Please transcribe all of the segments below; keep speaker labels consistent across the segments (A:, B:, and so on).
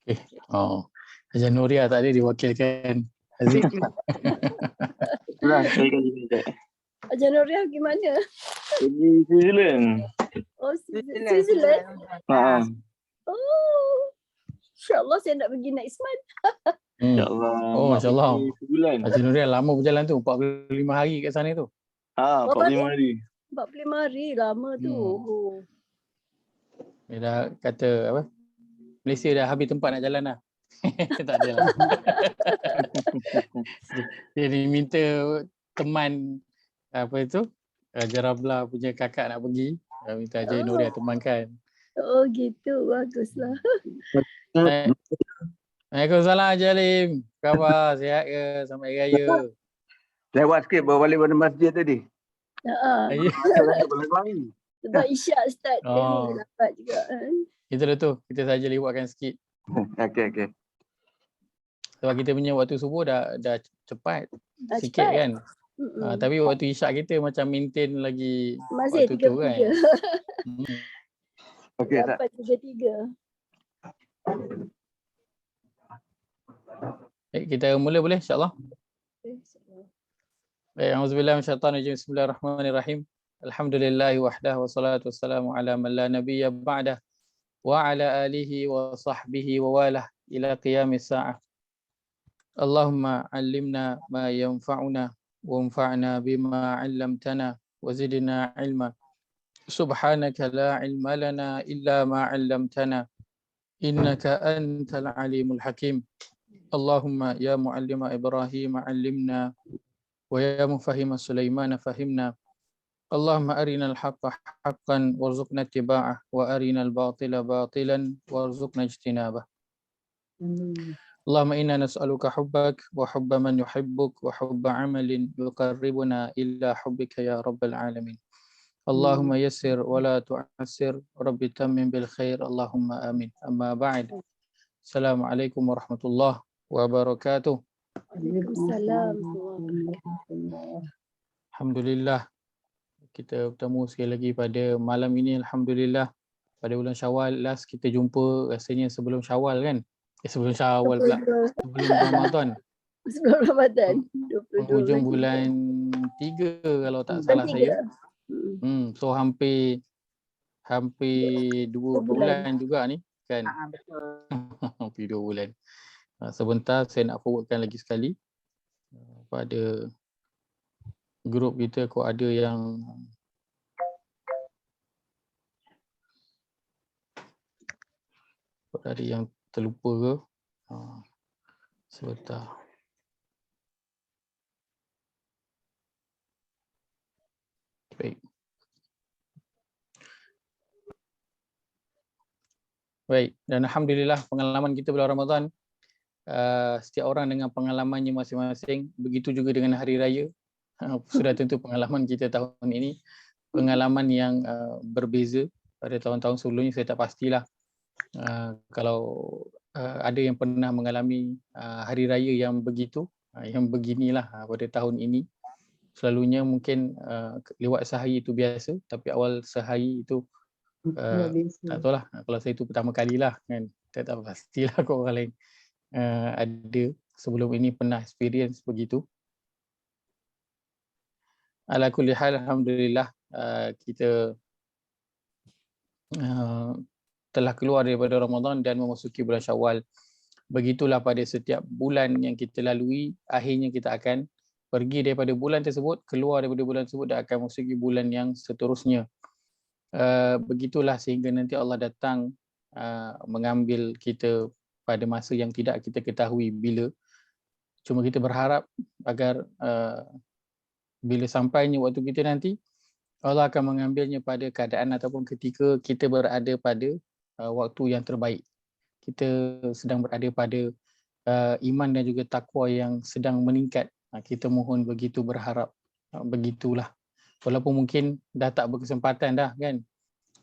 A: Okay. Oh, Haji Nuria tadi diwakilkan Aziz.
B: Itulah saya kali ni Cik.
C: Haji Nuria gimana?
B: Pergi New Zealand.
C: Oh, Switzerland.
B: Ha.
C: Oh, insyaAllah saya nak pergi next month.
B: InsyaAllah.
A: Oh,
B: Mak
A: masya-Allah.
B: pergi sebulan.
A: Haji Nuria lama berjalan tu, 45 hari kat sana tu.
B: Ha, 45 hari.
C: 45 hari lama tu. Oh.
A: Dia dah kata apa? Malaysia dah habis tempat nak jalan dah. Tak adalah. Dia diminta teman apa itu? Raja Rabla punya kakak nak pergi. Minta Haji Nuria temankan.
C: Oh gitu, baguslah.
A: Waalaikumsalam Haji Alim. Apa khabar? Sihat ke? Selamat Hari Raya.
D: Lewat sikit bawa balik pada masjid tadi.
C: Sebab Isyak start
A: Oh.
C: ni dapat juga kan.
A: Itulah tu. Kita saja lewatkan sikit.
D: Okey.
A: Sebab kita punya waktu subuh dah cepat sikit
C: cepat.
A: kan. Tapi waktu isyak kita macam maintain lagi
C: Masih
A: waktu tu kan.
C: 33.
D: Okey tak.
C: 8:33.
A: Baik, kita mula boleh insya-Allah. Baik, auzubillahi minasyaitanir rajim. Bismillahirrahmanirrahim. Alhamdulillah wahdah wassalatu wassalamu ala man la nabiyya ba'dah wa ala alihi wa sahbihi wa walah ila qiyamis sa'ah. Allahumma 'allimna ma yanfa'una wanfa'na bima 'allamtana wa zidna 'ilma. Subhanaka la 'ilma lana illa ma 'allamtana innaka antal alimul hakim. Allahumma ya muallima Ibrahim 'allimna wa ya mufahhima Sulaiman fahimna. Allahumma arina al-haqqa haqqan warzuqna ittiba'ah wa arina al-batila batilan warzuqna ijtinabah. Allahumma inna nas'aluka hubbak wa hubba man yuhibbuk wa hubba 'amalin yuqarribuna illa hubbika ya rabbal alamin. Allahumma yassir wa la tu'assir, rabbi tammim bil khair, Allahumma amin. Amma ba'd. Assalamualaikum warahmatullahi wabarakatuh.
C: Waalaikumsalam.
A: Alhamdulillah. Kita bertemu sekali lagi pada malam ini, alhamdulillah. Pada bulan Syawal last kita jumpa rasanya sebelum Syawal kan? Sebelum Syawal pula. Sebelum Ramadan.
C: Sebelum Ramadan. 22
A: Hujung bulan 3 kalau tak salah saya. So hampir 2 bulan juga ni kan. Hampir 2 bulan. Sebentar saya nak forwardkan lagi sekali pada grup kita kau ada yang terlupa ke. Sebentar. Baik, dan alhamdulillah pengalaman kita bulan Ramadan, setiap orang dengan pengalamannya masing-masing. Begitu juga dengan hari raya. Sudah tentu pengalaman kita tahun ini pengalaman yang berbeza. Pada tahun-tahun sebelumnya saya tak pastilah kalau ada yang pernah mengalami hari raya yang begitu, yang beginilah pada tahun ini. Selalunya mungkin lewat sehari itu biasa, tapi awal sehari itu tak tahulah, kalau saya itu pertama kalilah kan. Tak pastilah kau orang lain ada sebelum ini pernah experience begitu. Ala kulli hal, alhamdulillah kita telah keluar daripada Ramadan dan memasuki bulan Syawal. Begitulah pada setiap bulan yang kita lalui, akhirnya kita akan pergi daripada bulan tersebut, keluar daripada bulan tersebut dan akan memasuki bulan yang seterusnya. Begitulah sehingga nanti Allah datang mengambil kita pada masa yang tidak kita ketahui bila. Cuma kita berharap agar bila sampainya waktu kita nanti, Allah akan mengambilnya pada keadaan ataupun ketika kita berada pada waktu yang terbaik. Kita sedang berada pada iman dan juga takwa yang sedang meningkat. Kita mohon begitu, berharap begitulah. Walaupun mungkin dah tak berkesempatan dah kan.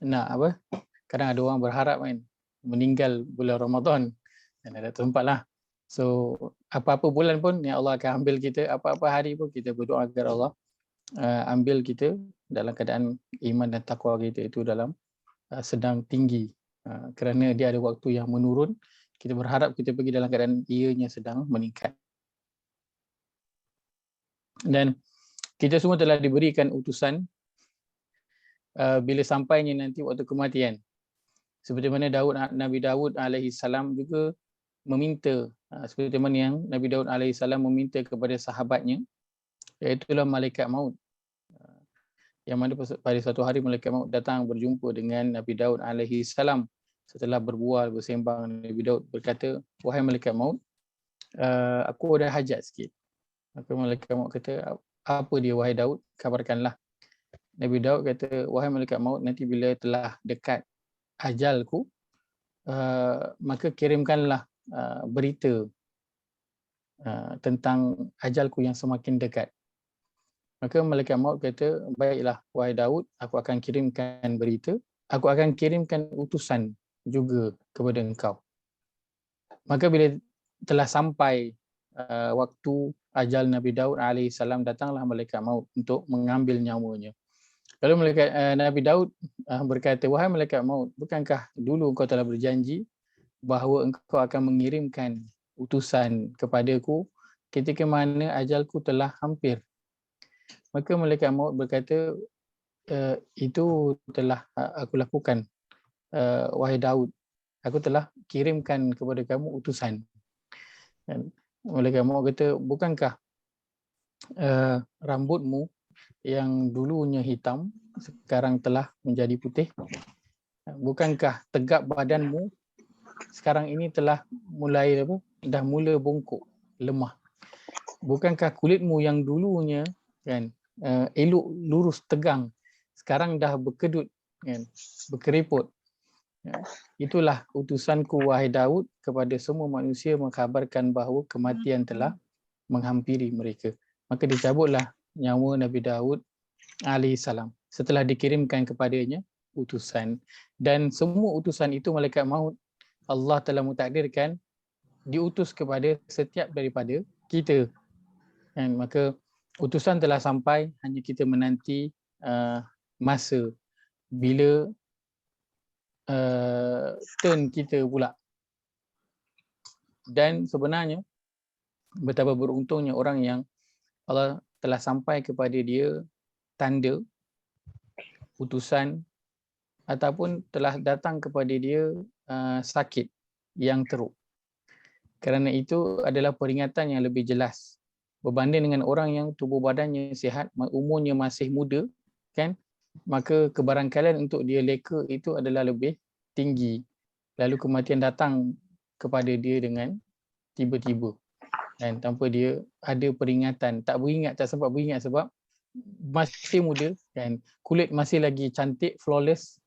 A: Nak apa? Kadang ada orang berharap kan meninggal bulan Ramadan dan ada tempat lah. So apa-apa bulan pun ya Allah akan ambil kita, apa-apa hari pun kita berdoa agar Allah ambil kita dalam keadaan iman dan takwa kita itu dalam sedang tinggi. Kerana dia ada waktu yang menurun, Kita berharap kita pergi dalam keadaan ianya sedang meningkat. Dan kita semua telah diberikan utusan bila sampainya nanti waktu kematian. Seperti mana Nabi Daud alaihi salam juga meminta, seperti mana yang Nabi Daud alaihi salam meminta kepada sahabatnya, iaitulah malaikat maut. Yang mana pada suatu hari malaikat maut datang berjumpa dengan Nabi Daud alaihi salam. Setelah berbual, bersembang, Nabi Daud berkata, wahai malaikat maut, aku ada hajat sikit. Maka malaikat maut kata, apa dia wahai Daud? Kabarkanlah. Nabi Daud kata, wahai malaikat maut, nanti bila telah dekat ajalku, maka kirimkanlah berita tentang ajalku yang semakin dekat. Maka malaikat maut kata, baiklah wahai Daud, aku akan kirimkan berita, aku akan kirimkan utusan juga kepada engkau. Maka bila telah sampai waktu ajal Nabi Daud alaihi salam, datanglah malaikat maut untuk mengambil nyawanya. Lalu Nabi Daud berkata, wahai malaikat maut, bukankah dulu engkau telah berjanji bahawa engkau akan mengirimkan utusan kepadaku ketika mana ajalku telah hampir? Maka malaikat maut berkata, itu telah aku lakukan, wahai Daud. Aku telah kirimkan kepada kamu utusan. Dan malaikat maut kata, bukankah rambutmu yang dulunya hitam sekarang telah menjadi putih? Bukankah tegap badanmu sekarang ini telah mulai dah mula bongkok, lemah? Bukankah kulitmu yang dulunya kan elok, lurus, tegang, sekarang dah berkedut kan, berkeriput? Itulah utusanku wahai Daud kepada semua manusia, mengkhabarkan bahawa kematian telah menghampiri mereka. Maka dicabutlah nyawa Nabi Daud alaihi salam setelah dikirimkan kepadanya utusan. Dan semua utusan itu malaikat maut Allah telah mentakdirkan diutus kepada setiap daripada kita. Dan maka utusan telah sampai, hanya kita menanti masa bila turn kita pula. Dan sebenarnya betapa beruntungnya orang yang Allah telah sampai kepada dia tanda utusan ataupun telah datang kepada dia sakit yang teruk. Kerana itu adalah peringatan yang lebih jelas berbanding dengan orang yang tubuh badannya sihat, umurnya masih muda kan, maka kebarangkalian untuk dia leka itu adalah lebih tinggi. Lalu kematian datang kepada dia dengan tiba-tiba dan tanpa dia ada peringatan, tak sempat beringat sebab masih muda kan, kulit masih lagi cantik, flawless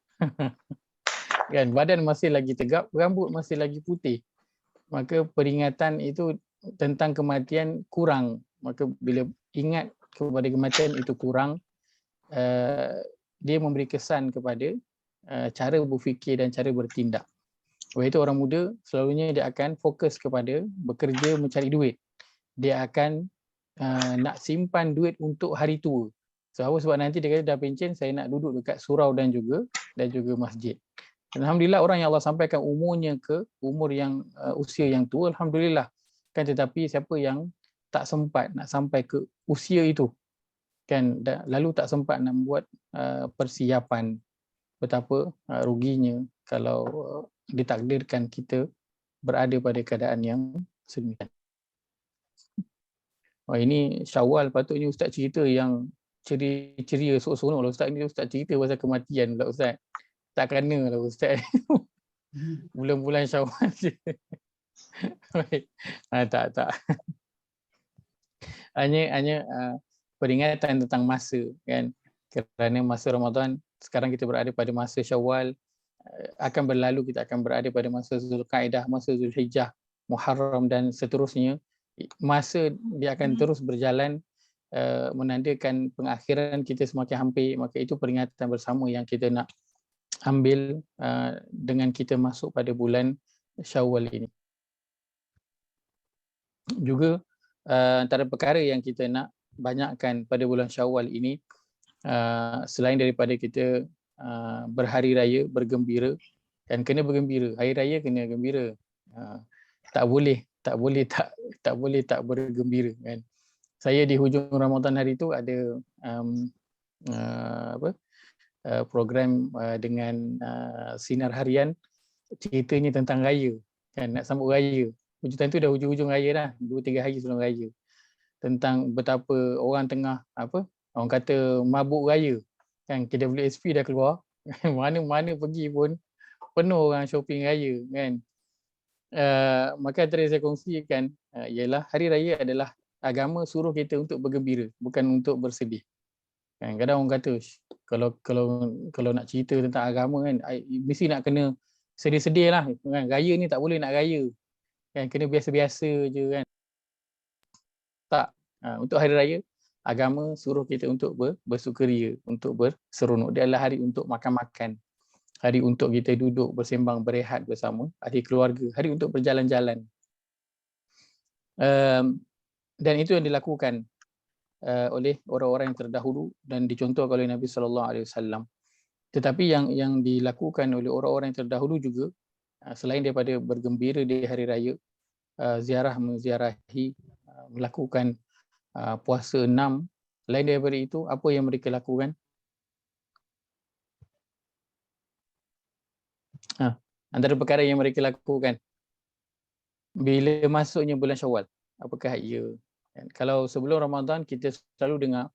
A: kan, badan masih lagi tegap, rambut masih lagi putih. Maka peringatan itu tentang kematian kurang. Maka bila ingat kepada kematian itu kurang, dia memberi kesan kepada cara berfikir dan cara bertindak. Oleh itu orang muda selalunya dia akan fokus kepada bekerja mencari duit. Dia akan nak simpan duit untuk hari tua. Sebab nanti dia kata dah pencen, saya nak duduk dekat surau dan juga masjid. Alhamdulillah orang yang Allah sampaikan umurnya ke umur yang usia yang tua, alhamdulillah kan. Tetapi siapa yang tak sempat nak sampai ke usia itu kan, lalu tak sempat nak buat persiapan, betapa ruginya kalau ditakdirkan kita berada pada keadaan yang sedemikian. Ini Syawal, patutnya Ustaz cerita yang ceria seronok lah Ustaz. Ini Ustaz cerita pasal kematian pula Ustaz. Tak kena lah Ustaz. Bulan-bulan Syawal je. Tak. Hanya peringatan tentang masa kan. Kerana masa Ramadan, sekarang kita berada pada masa Syawal, akan berlalu kita akan berada pada masa Zulkaidah, masa Zulhijjah, Muharram dan seterusnya. Masa dia akan terus berjalan, menandakan pengakhiran kita semakin hampir. Maka itu peringatan bersama yang kita nak ambil dengan kita masuk pada bulan Syawal ini. Juga antara perkara yang kita nak banyakkan pada bulan Syawal ini, selain daripada kita berhari raya, bergembira, dan kena bergembira, hari raya kena gembira, Tak boleh tak bergembira kan. Saya di hujung Ramadan hari tu ada program dengan sinar harian, ceritanya tentang raya kan, nak sambut raya. Hujung tu dah hujung-hujung raya dah, 2-3 hari sebelum raya. Tentang betapa orang tengah orang kata mabuk raya kan, KWSP dah keluar. Mana-mana pergi pun penuh orang shopping raya kan. Maka antara saya kongsikan ialah hari raya adalah agama suruh kita untuk bergembira, bukan untuk bersedih. Kan kadang orang kata kalau nak cerita tentang agama kan, mesti nak kena sedih-sedih lah kan. Raya ni tak boleh nak raya kan, kena biasa-biasa je kan. Tak, untuk hari raya agama suruh kita untuk bersukaria, untuk berseronok. Dia adalah hari untuk makan-makan, hari untuk kita duduk bersembang berehat bersama ahli keluarga, hari untuk berjalan-jalan. Dan itu yang dilakukan oleh orang-orang yang terdahulu dan dicontohkan oleh Nabi SAW. Tetapi yang dilakukan oleh orang-orang yang terdahulu juga, selain daripada bergembira di hari raya, ziarah menziarahi, melakukan puasa 6, lain daripada itu apa yang mereka lakukan? Antara perkara yang mereka lakukan bila masuknya bulan Syawal, apakah ia? Kalau sebelum Ramadan kita selalu dengar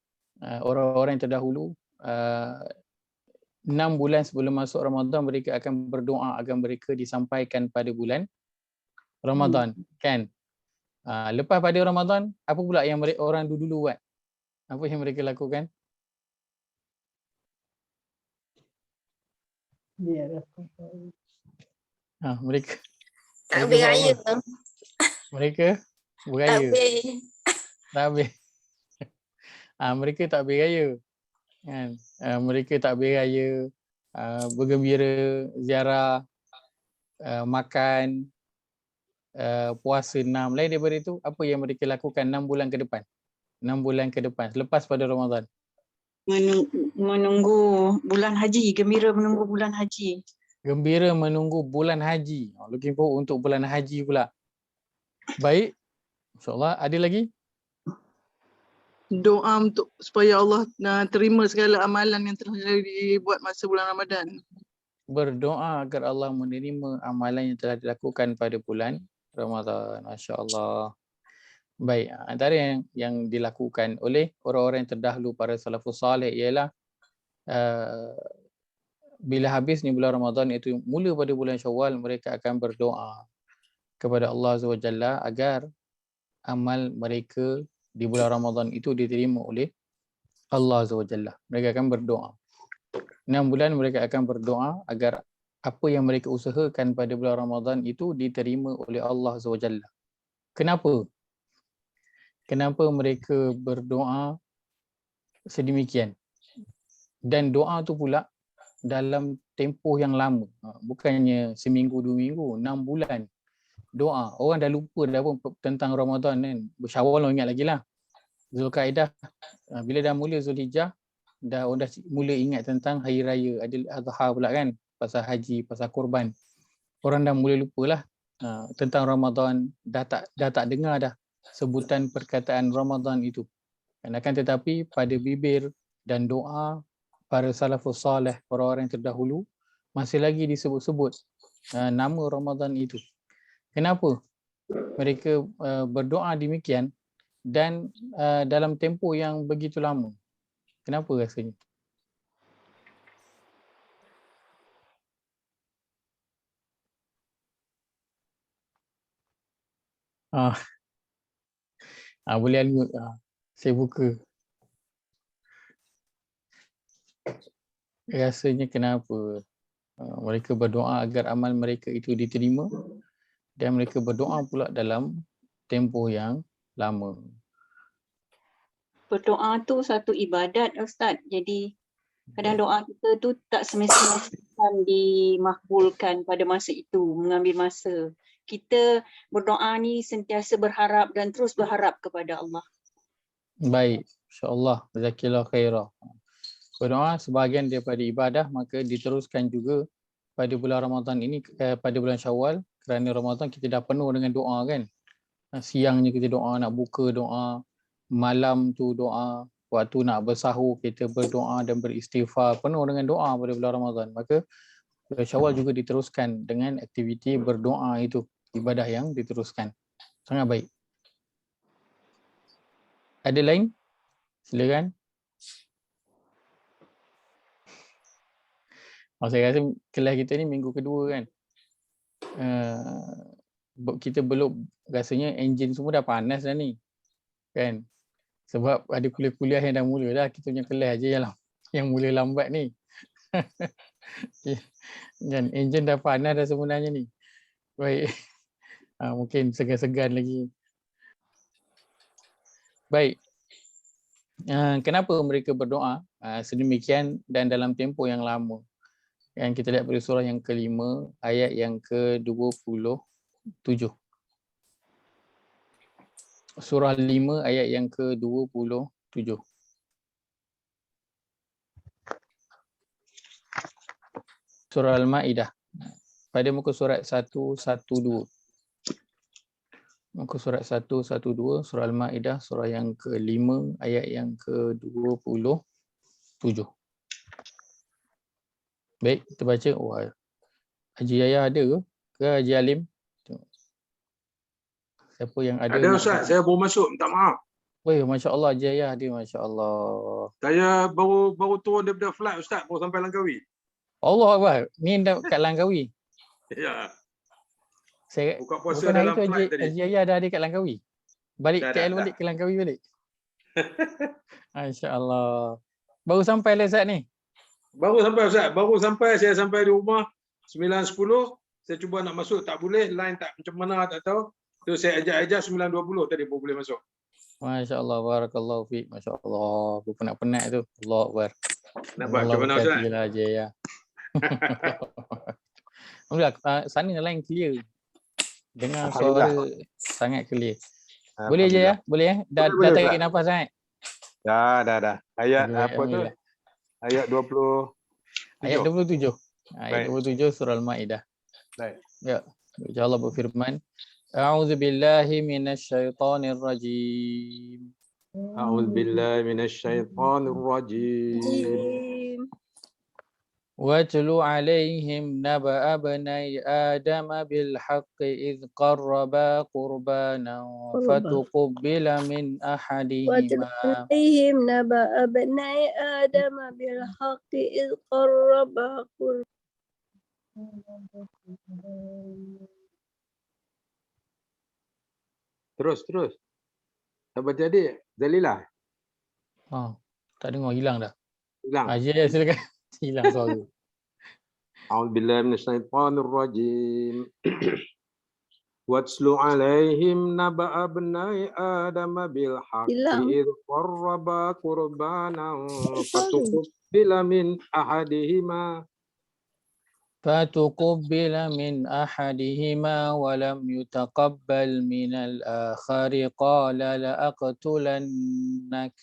A: orang-orang yang terdahulu 6 bulan sebelum masuk Ramadan mereka akan berdoa agar mereka disampaikan pada bulan Ramadan kan. Lepas pada Ramadan, apa pula yang orang dulu buat? Apa yang mereka lakukan? Mereka
C: Tak habis raya.
A: Mereka beraya. Tak habis. Mereka tak habis raya kan. Mereka tak habis raya, bergembira, ziarah, makan, puasa 6. Lain daripada itu, apa yang mereka lakukan 6 bulan ke depan? 6 bulan ke depan selepas pada Ramadan.
E: Menunggu bulan haji, gembira menunggu bulan haji.
A: Gembira menunggu bulan haji. Looking forward untuk bulan haji pula. Baik. InsyaAllah. Ada lagi?
F: Doa untuk supaya Allah terima segala amalan yang telah dibuat masa bulan Ramadan.
A: Berdoa agar Allah menerima amalan yang telah dilakukan pada bulan Ramadan. Masya-Allah. Baik, antara yang dilakukan oleh orang-orang yang terdahulu para salafus salih ialah bila habisnya bulan Ramadan, iaitu mula pada bulan Syawal, mereka akan berdoa kepada Allah SWT agar amal mereka di bulan Ramadan itu diterima oleh Allah SWT. Mereka akan berdoa. 6 bulan mereka akan berdoa agar apa yang mereka usahakan pada bulan Ramadan itu diterima oleh Allah SWT. Kenapa? Kenapa mereka berdoa sedemikian? Dan doa tu pula dalam tempoh yang lama, bukannya seminggu 2 minggu, 6 bulan doa. Orang dah lupa dah pun tentang Ramadan kan. Syawal ingat lagi lah. Zulkaidah, bila dah mula Zulhijjah, orang dah mula ingat tentang hari raya Adil Adha pula kan, pasal haji, pasal kurban. Orang dah mula lupalah tentang Ramadan, dah tak dengar dah sebutan perkataan Ramadan itu. Akan tetapi pada bibir dan doa para salafus salih, orang-orang yang terdahulu, masih lagi disebut-sebut nama Ramadan itu. Kenapa mereka berdoa demikian dan dalam tempoh yang begitu lama? Kenapa rasanya? Boleh unmute. Saya buka. Rasanya kenapa mereka berdoa agar amal mereka itu diterima dan mereka berdoa pula dalam tempoh yang lama?
E: Berdoa tu satu ibadat, Ustaz. Jadi kadang doa kita tu tak semestinya dimakbulkan pada masa itu, mengambil masa. Kita berdoa ni sentiasa berharap dan terus berharap kepada Allah.
A: Baik, insya-Allah. Jazakillah khairah. Berdoa sebahagian daripada ibadah, maka diteruskan juga pada bulan Ramadan ini, pada bulan Syawal, kerana Ramadan kita dah penuh dengan doa kan. Siangnya kita doa, nak buka doa, malam tu doa, waktu nak bersahur kita berdoa dan beristighfar, penuh dengan doa pada bulan Ramadan. Maka bulan Syawal juga diteruskan dengan aktiviti berdoa itu, ibadah yang diteruskan. Sangat baik. Ada lain? Silakan. Saya rasa kelas kita ni minggu kedua kan. Kita belum, rasanya enjin semua dah panas dah ni. Kan? Sebab ada kuliah-kuliah yang dah mula dah. Kita punya kelas je yang mula lambat ni. Dan enjin dah panas dah sebenarnya ni. Baik. Mungkin segan-segan lagi. Baik. Kenapa mereka berdoa sedemikian dan dalam tempoh yang lama? Yang kita lihat pada surah yang kelima, ayat yang ke-27. Surah 5 ayat yang ke-27. Surah Al-Ma'idah. Pada muka surat 112. Muka surat 112, surah Al-Ma'idah, surah yang ke-5 ayat yang ke-27. Baik, kita baca. Haji Yahya ada ke? Ke Haji Alim? Siapa yang ada?
G: Ada Ustaz, saya baru masuk, minta maaf.
A: Weh, Masya Allah, Haji Yahya ada, Masya Allah.
G: Saya baru turun daripada flight Ustaz, baru sampai Langkawi.
A: Allah Akbar, ni dah kat Langkawi.
G: Ya,
A: Saya
G: buka puasa
A: bukan hari
G: dalam
A: tu
G: flight tadi.
A: Haji Yahya dah ada kat Langkawi. Balik
G: Dah,
A: KL
G: dah.
A: balik ke Langkawi balik. Masya Allah. Baru sampai lah Ustaz ni.
G: Baru sampai Ustaz, saya sampai di rumah 9.10. Saya cuba nak masuk, tak boleh, line tak macam mana tak tahu. Tu saya ajak 9.20 tadi baru boleh masuk.
A: Masya Allah, barakallahu fiik. Masya Allah, aku penat-penat tu. Allah Akbar.
G: Nampak macam mana Ustaz?
A: Alhamdulillah Haji Yahya. Alhamdulillah, sana line clear. Dengar suara sangat clear. Boleh je ya? Boleh ya? Dah tarik nafas sangat?
G: Dah. Ayat
A: Alhamdulillah,
G: apa tu?
A: Alhamdulillah.
G: Ayat 20.
A: Ayat 27. Ayat
G: Baik.
A: 27 surah Al-Ma'idah.
G: Baik.
A: Ya. Allah berfirman, A'udzu billahi minasyaitonir rajim.
G: A'udzubillahi minasyaitonir rajim.
A: واتل عليهم نبأ ابني آدم بالحق إذ قربا قربانا فتقبل من أحدهما
C: عليهم نبأ ابني آدم بالحق إذ قربا
G: Terus. Sahabat adik, Zalilah.
A: Tak dengar, hilang dah.
G: Hilang.
A: Haji ya, silakan. Hilang suara.
G: A'udzubillahi minasyaitonir rajim. Watslu alaihim naba'a bnai Adam bil haqqi idh qarraba qurbanan fatuqbila min ahadihima ولم يتقبل من الآخر قال لأقتلنك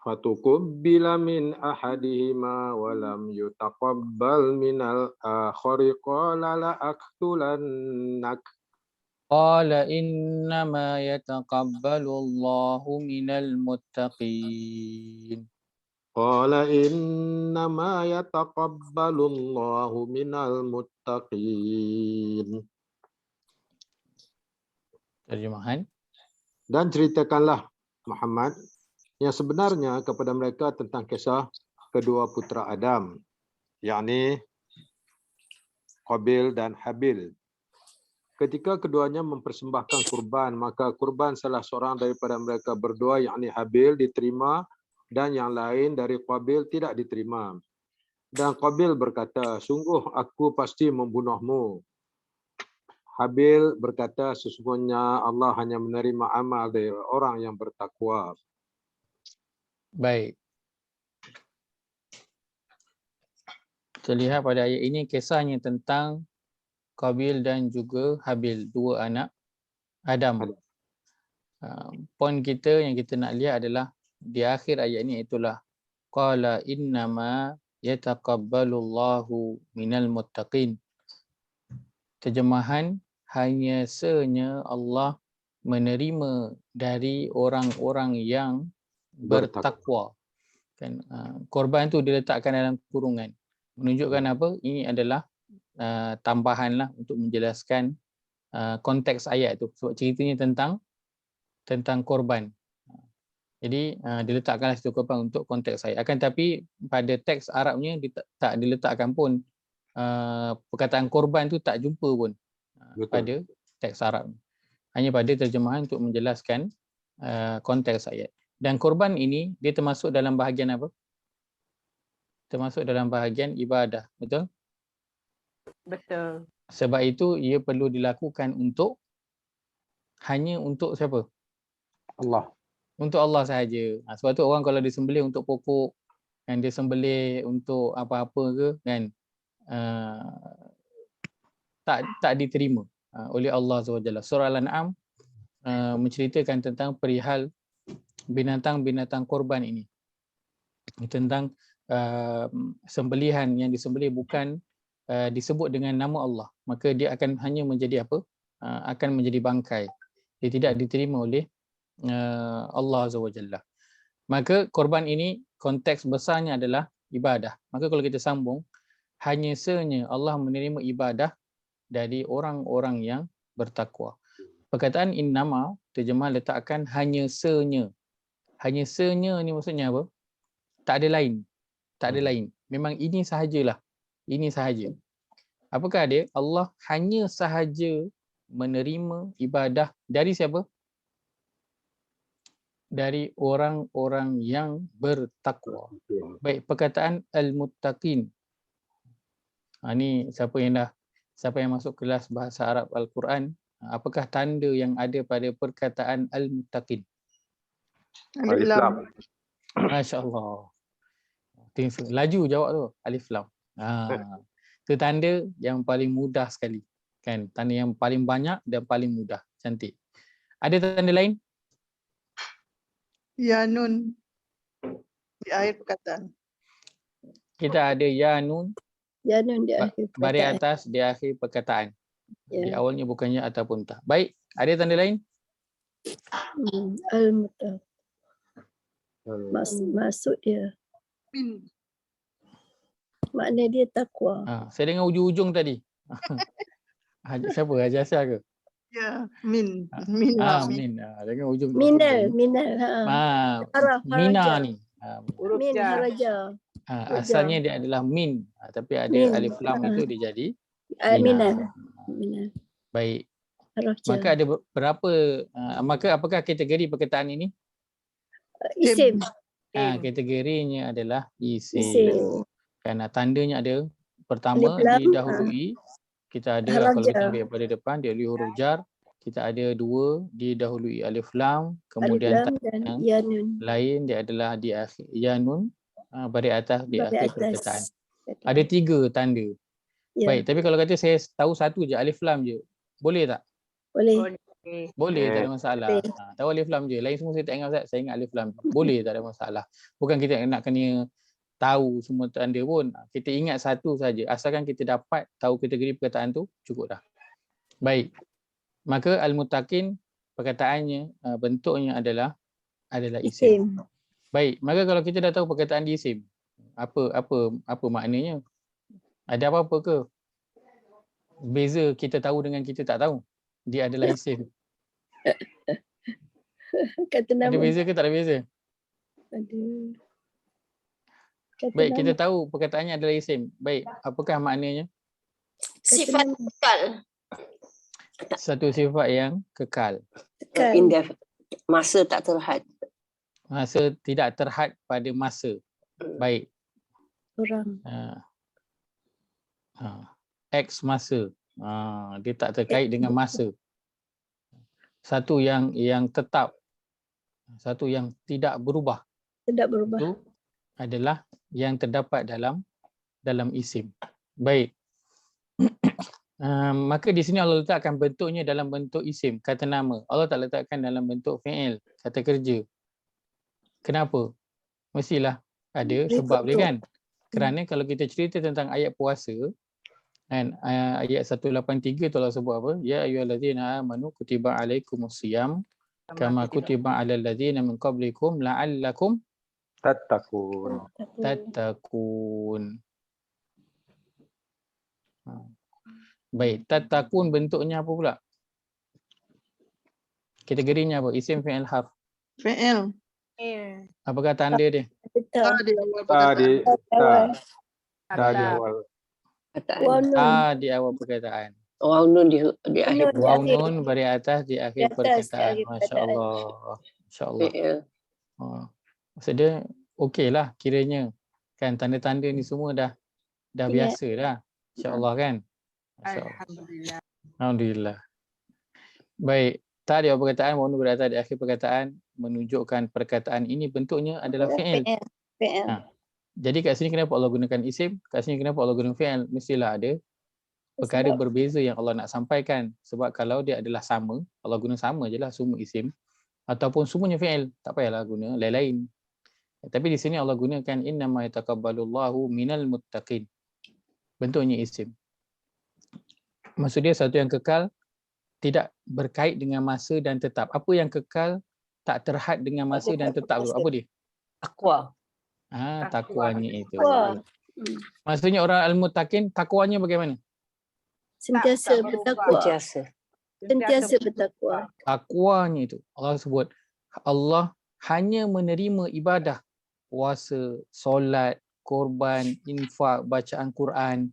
G: فتقبل من أحدهما ولم يتقبل من الآخر قال لأقتلنك
A: قال إنما يتقبل الله من المتقين
G: قال إنما يتقبل الله من المتقين.
A: Terjemahan.
G: Dan ceritakanlah Muhammad yang sebenarnya kepada mereka tentang kisah kedua putra Adam, yakni Qabil dan Habil. Ketika keduanya mempersembahkan kurban, maka kurban salah seorang daripada mereka berdua, yakni Habil, diterima dan yang lain dari Qabil tidak diterima. Dan Qabil berkata, sungguh aku pasti membunuhmu. Habil berkata, sesungguhnya Allah hanya menerima amal dari orang yang bertakwa.
A: Baik. Kita lihat pada ayat ini kisahnya tentang Qabil dan juga Habil, dua anak Adam. Poin kita yang kita nak lihat adalah di akhir ayat ini, itulah qala innama yataqabbalullahu minal muttaqin. Terjemahan, hanya senya Allah menerima dari orang-orang yang bertakwa. Kan, korban tu diletakkan dalam kurungan. Menunjukkan apa? Ini adalah tambahan lah untuk menjelaskan konteks ayat tu. Sebab ceritanya tentang korban. Jadi diletakkanlah situ korban untuk konteks ayat. Akan tapi pada teks Arabnya tak diletakkan pun perkataan korban tu tak jumpa pun pada teks Arab. Hanya pada terjemahan untuk menjelaskan konteks ayat. Dan korban ini dia termasuk dalam bahagian apa? Termasuk dalam bahagian ibadah, betul?
H: Betul.
A: Sebab itu ia perlu dilakukan hanya untuk siapa?
G: Allah.
A: Untuk Allah sahaja. Sebab tu orang kalau disembelih untuk pokok, dan dia sembelih untuk apa-apa ke kan, tak diterima oleh Allah SWT. Surah Al-An'am menceritakan tentang perihal binatang-binatang korban ini. Tentang sembelihan yang disembelih bukan disebut dengan nama Allah, maka dia akan hanya menjadi apa? Akan menjadi bangkai. Dia tidak diterima oleh Allah SWT. Maka korban ini konteks besarnya adalah ibadah. Maka kalau kita sambung, hanya senya Allah menerima ibadah dari orang-orang yang bertakwa. Perkataan innama terjemah letakkan hanya senya. Hanya senya ni maksudnya apa? Tak ada lain. Tak ada lain. Memang ini sahajalah. Ini sahaja. Apakah dia? Allah hanya sahaja menerima ibadah dari siapa? Dari orang-orang yang bertakwa. Baik, perkataan al-muttaqin. Ni siapa yang masuk kelas bahasa Arab Al-Quran, apakah tanda yang ada pada perkataan al-muttaqin?
F: Alif lam.
A: Masya-Allah. Laju jawab tu, alif lam. Itu tanda yang paling mudah sekali. Kan, tanda yang paling banyak dan paling mudah. Cantik. Ada tanda lain?
F: Ya nun. Di akhir perkataan.
A: Kita ada ya nun
C: Ya nun di akhir
A: baris
C: perkataan.
A: atas di akhir perkataan. Di
C: Ya.
A: awalnya bukannya ataupun tak. Baik, ada tanda lain?
C: Al-muttaq. Maksud dia.
F: Min.
C: Makna dia takwa.
A: Saya dengar ujung-ujung tadi. Siapa? Haji Asya ke?
F: Ya, min. Min. lah, min.
A: Min. Dengar ujung.
C: Minal. Haraf
A: Mina
C: haraja.
A: ni.
H: Huruf
C: Min
H: jar.
C: haraja.
A: Asalnya dia adalah min. Tapi ada
C: Min.
A: alif lam itu dia jadi
C: Minal.
A: baik.
C: Haraf jar.
A: Maka ada berapa, maka apakah kategori perkataan ini?
C: Isim.
A: Kategorinya adalah isim.
C: Isim.
A: Kerana tandanya ada, pertama
C: Alif lam,
A: didahului, kita ada
C: haraf
A: kalau kita
C: jar.
A: ambil pada depan dia huruf jar, kita ada dua didahului alif lam,
C: Alif
A: kemudian
C: lam dan ya nun.
A: lain dia adalah di akhir ya nun, baris atas di
C: Baris
A: akhir
C: atas.
A: perkataan. Ada 3 tanda.
C: Ya,
A: Baik, tapi kalau kata saya tahu satu je, alif lam je, boleh tak?
C: boleh.
A: Boleh, tak ada masalah.
C: Boleh.
A: Tahu alif lam je. Lain semua saya tak ingat Ustaz, saya ingat alif lam. Boleh, tak ada masalah. Bukan kita nak kena tahu semua tanda pun. Kita ingat satu saja. Asalkan kita dapat tahu kategori perkataan tu, cukup dah. Baik. Maka al-muttaqin perkataannya, bentuknya adalah isim.
C: Isim.
A: Baik, maka kalau kita dah tahu perkataan di isim, apa maknanya? Ada apa-apa ke? Beza kita tahu dengan kita tak tahu. Dia adalah isim.
C: Kata nama.
A: Ada beza ke tak ada beza?
C: Ada. Kata
A: Baik,
C: nama.
A: kita tahu perkataannya adalah isim. Baik, apakah maknanya?
C: Sifat
I: kekal.
A: Satu sifat yang kekal.
I: Indah. Masa tak terhad.
A: Masa tidak terhad pada masa. Baik.
C: orang.
A: X masa. Dia tak terkait dengan masa. Satu yang tetap. Satu yang tidak berubah.
C: Tidak berubah.
A: Itu adalah yang terdapat dalam isim. Baik. Maka di sini Allah letakkan bentuknya dalam bentuk isim, kata nama. Allah tak letakkan dalam bentuk fi'il, kata kerja. Kenapa? Mestilah ada sebab dia kan. Kerana kalau kita cerita tentang ayat puasa, kan, ayat 183 tu Allah sebut apa? Ya ayyuhallazina amanu kutiba alaikumusiyam kama kutiba alal ladzina min qablikum la'allakum
G: Tattaqun.
A: tattaqun. Baik, tattaqun bentuknya apa pula? Kategorinya apa? Isim, fi'il, harf.
F: Fi'il.
A: Apakah tanda dia?
C: Betul.
F: Di awal
G: Ta
F: perkataan.
G: di
C: Awal.
G: ta di awal.
I: Perkataan.
C: Waw nun.
A: Di awal perkataan.
I: Waw nun di akhir.
C: Nun.
A: Waw
C: akhir.
A: nun beri atas di akhir
C: Di atas, di
A: perkataan.
C: akhir
A: Masya
C: perkataan.
A: Allah. Masya Allah.
I: Fi'il.
A: Maksud dia okey lah kiranya. Kan tanda-tanda ni semua dah
C: Ya.
A: biasa dah. Masya Allah kan. Masya Allah.
H: Alhamdulillah.
A: Alhamdulillah. Baik. Tadi awal perkataan, waw nun beri atas di akhir perkataan menunjukkan perkataan ini bentuknya adalah fi'il.
C: Fi'il.
A: Jadi kat sini kenapa Allah gunakan isim? Kat sini kenapa Allah gunakan fi'il? Mestilah ada perkara
C: Sebab-
A: berbeza yang Allah nak sampaikan. Sebab kalau dia adalah sama, Allah guna sama je lah semua isim. Ataupun semuanya fi'il, tak payahlah guna lain-lain. Tapi di sini Allah gunakan innama yataqabbalullahu minal muttaqin. Bentuknya isim. Maksud dia satu yang kekal, tidak berkait dengan masa dan tetap. Apa yang kekal, tak terhad dengan masa dan tetap tu? Apa dia?
I: Taqwa.
A: Takwanya itu.
C: Takwa.
A: Maksudnya orang al-muttaqin, takwanya bagaimana?
C: Sentiasa
H: Tak
C: bertakwa.
I: Sentiasa.
C: Sentiasa bertakwa.
A: Takwanya itu. Allah sebut, Allah hanya menerima ibadah, puasa, solat, korban, infak, bacaan Quran,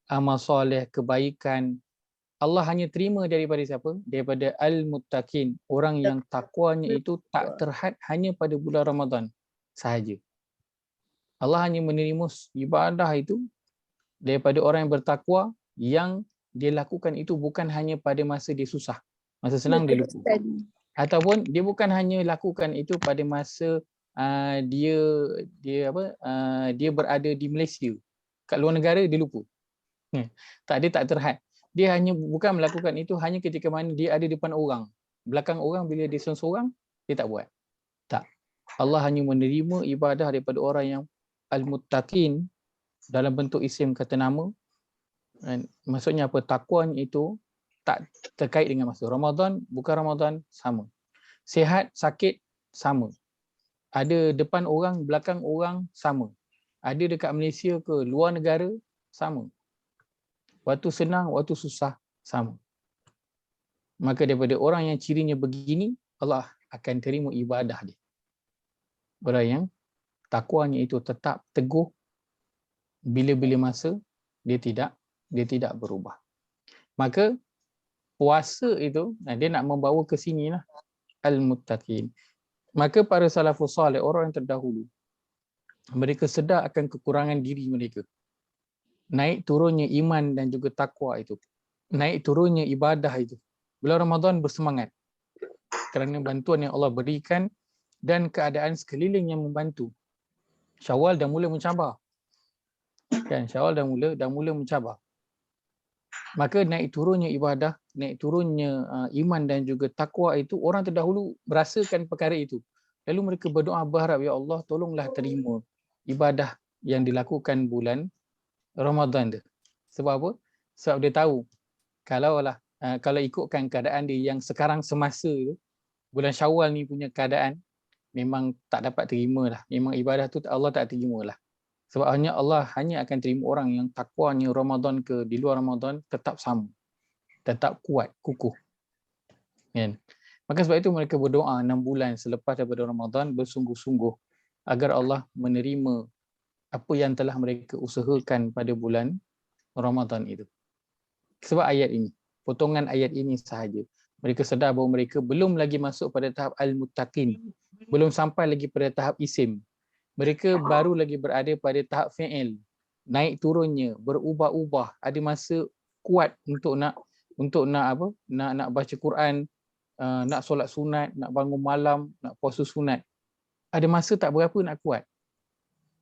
A: amal soleh, kebaikan. Allah hanya terima daripada siapa? Daripada al-muttaqin. Orang yang takwanya itu tak terhad hanya pada bulan Ramadan sahaja. Allah hanya menerima ibadah itu daripada orang yang bertakwa yang dia lakukan itu bukan hanya pada masa dia susah. Masa senang dia lupa. Ataupun dia bukan hanya lakukan itu pada masa dia berada di Malaysia. Kat luar negara dia lupa. Dia tak terhad. Dia hanya bukan melakukan itu hanya ketika mana dia ada di depan orang. Belakang orang bila dia seorang dia tak buat. Tak. Allah hanya menerima ibadah daripada orang yang al-muttaqin dalam bentuk isim kata nama. Dan maksudnya apa? Takwanya itu tak terkait dengan masa. Ramadan, bukan Ramadan, sama. Sihat, sakit, sama. Ada depan orang, belakang orang, sama. Ada dekat Malaysia ke luar negara, sama. Waktu senang, waktu susah, sama. Maka daripada orang yang cirinya begini, Allah akan terima ibadah dia. Orang yang takwanya itu tetap teguh, bila-bila masa dia tidak berubah. Maka puasa itu dia nak membawa ke sinilah al-muttaqin. Maka para salafus salih, orang yang terdahulu, mereka sedar akan kekurangan diri mereka. Naik turunnya iman dan juga takwa itu. Naik turunnya ibadah itu. Bulan Ramadan bersemangat kerana bantuan yang Allah berikan dan keadaan sekeliling yang membantu. Syawal dah mula mencabar. Kan, Syawal dah mula mencabar. Maka naik turunnya ibadah, naik turunnya iman dan juga takwa itu, orang terdahulu merasakan perkara itu. Lalu mereka berdoa berharap, ya Allah tolonglah terima ibadah yang dilakukan bulan Ramadan tu. Sebab apa? Sebab dia tahu kalau ikutkan keadaan dia yang sekarang semasa tu, bulan Syawal ni punya keadaan memang tak dapat terima lah. Memang ibadah tu Allah tak terima lah. Sebab Allah hanya akan terima orang yang takwanya Ramadan ke di luar Ramadan tetap sama. Tetap kuat, kukuh. Kan? Maka sebab itu mereka berdoa 6 bulan selepas daripada Ramadan bersungguh-sungguh agar Allah menerima apa yang telah mereka usahakan pada bulan Ramadan itu. Sebab ayat ini, potongan ayat ini sahaja. Mereka sedar bahawa mereka belum lagi masuk pada tahap al-muttaqin. Belum sampai lagi pada tahap isim. Mereka baru lagi berada pada tahap fi'il. Naik turunnya, berubah-ubah. Ada masa kuat untuk nak baca Quran, nak solat sunat, nak bangun malam, nak puasa sunat. Ada masa tak berapa nak kuat.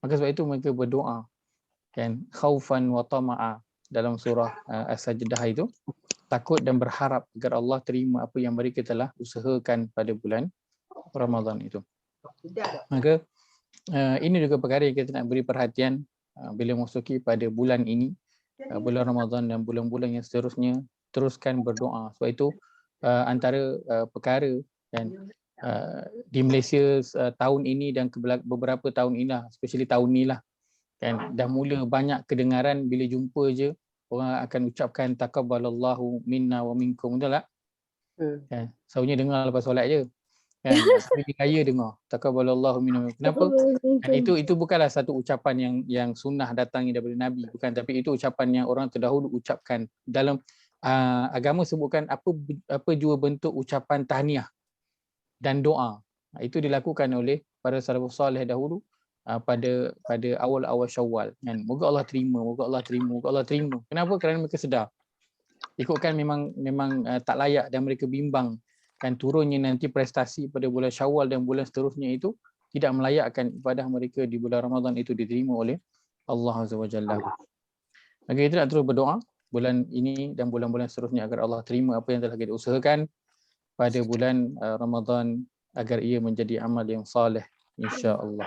A: Maka sebab itu mereka berdoa, kan, khaufan wa tama'a dalam surah As-Sajdah itu, takut dan berharap agar Allah terima apa yang mereka telah usahakan pada bulan Ramadan itu. Maka ini juga perkara yang kita nak beri perhatian bila memasuki pada bulan ini, bulan Ramadan dan bulan-bulan yang seterusnya, teruskan berdoa. Sebab itu antara perkara kan di Malaysia tahun ini dan beberapa tahun inilah, especially tahun inilah kan, dah mula banyak kedengaran bila jumpa je orang akan ucapkan taqabbalallahu minna wa minkum, betul tak? Kan, selalunya dengar lepas solat je kan, hari raya dengar taqabbalallahu minna wa minkum. Kenapa? Kan itu bukanlah satu ucapan yang sunnah datangnya daripada Nabi, bukan, tapi itu ucapan yang orang terdahulu ucapkan. Dalam agama sebutkan apa jua bentuk ucapan tahniah dan doa. Itu dilakukan oleh para salafus soleh dahulu pada awal-awal Syawal kan. Moga Allah terima, moga Allah terima, moga Allah terima. Kenapa? Kerana mereka sedar ikutkan memang tak layak dan mereka bimbang kan turunnya nanti prestasi pada bulan Syawal dan bulan seterusnya itu tidak melayakkan ibadah mereka di bulan Ramadan itu diterima oleh Allah Azza wa Jalla. Maka kita nak terus berdoa bulan ini dan bulan-bulan seterusnya agar Allah terima apa yang telah kita usahakan pada bulan Ramadan, agar ia menjadi amal yang saleh insya-Allah.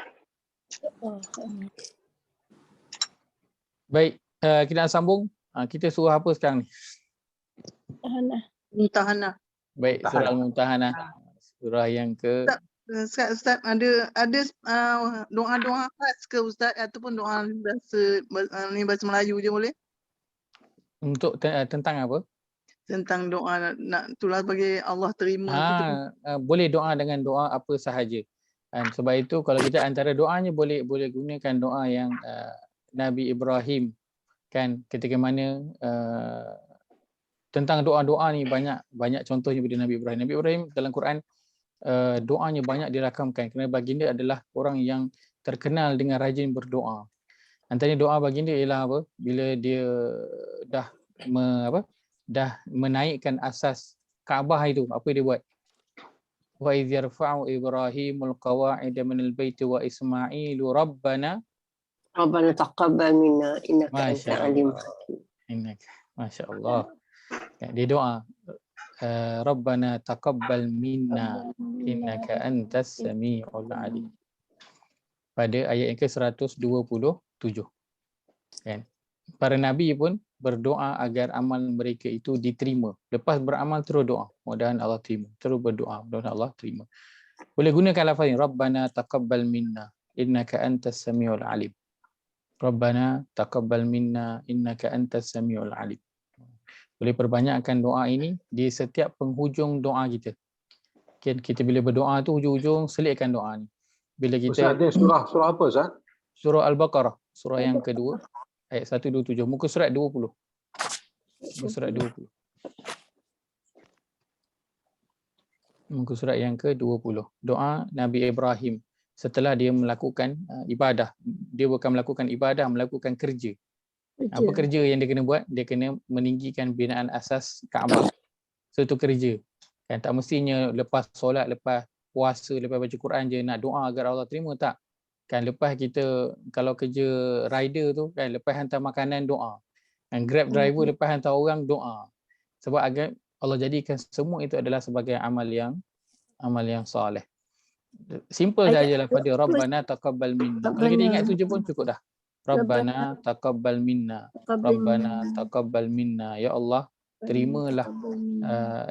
A: Baik, kita nak sambung. Kita surah apa sekarang ni?
F: Mumtahanah.
A: Baik, surah Al-Mumtahanah. Surah yang ke
F: Ustaz, ada doa-doa khas ke Ustaz, ataupun doa bahasa Melayu je boleh?
A: untuk tentang apa?
F: Tentang doa nak itulah bagi Allah terima kita.
A: Boleh doa dengan doa apa sahaja. Sebab itu kalau kita antara doanya boleh gunakan doa yang Nabi Ibrahim kan, ketika mana tentang doa-doa ni banyak contohnya pada Nabi Ibrahim. Nabi Ibrahim dalam Quran doanya banyak dirakamkan kerana baginda adalah orang yang terkenal dengan rajin berdoa. Antaranya doa baginda ialah apa? Bila dia dah menaikkan asas Kaabah itu, apa dia buat? Wa idh yarfa'u Ibrahimul qawa'ida minal baiti wa Ismailu Rabbana
I: taqabbal minna innaka antal alimul hakim.
A: Masya-Allah. Dia doa Rabbana taqabbal minna innaka antas samiul alim. Pada ayat yang ke-127. Kan? Para nabi pun berdoa agar amal mereka itu diterima. Lepas beramal terus doa, mudah-mudahan Allah terima. Terus berdoa, mudah-mudahan Allah terima. Boleh gunakan lafaz ini, Rabbana taqabbal minna innaka antas samiul alim. Rabbana taqabbal minna innaka antas samiul alim. Boleh perbanyakkan doa ini di setiap penghujung doa kita. Kita bila berdoa tu hujung-hujung selitkan doa ni. Bila kita
G: Ustaz, dia surah apa Ustaz?
A: Surah Al-Baqarah, surah yang kedua, ayat 127, muka surat 20. Muka surat 20. Muka surat yang ke-20. Doa Nabi Ibrahim setelah dia melakukan ibadah. Dia bukan melakukan ibadah, melakukan kerja. Apa kerja yang dia kena buat? Dia kena meninggikan binaan asas Kaabah. So itu kerja. Kan tak mestinya lepas solat, lepas puasa, lepas baca Quran je nak doa agar Allah terima, tak. Kan lepas kita kalau kerja rider tu kan, lepas hantar makanan doa. Kan Grab driver lepas hantar orang doa. Sebab agar Allah jadikan semua itu adalah sebagai amal yang soleh. Simple sajalah pada Rabbana taqabbal minna. Kalau kita ingat tu je pun cukup dah. Rabbana taqabbal minna. Rabbana taqabbal minna. Ya Allah, terimalah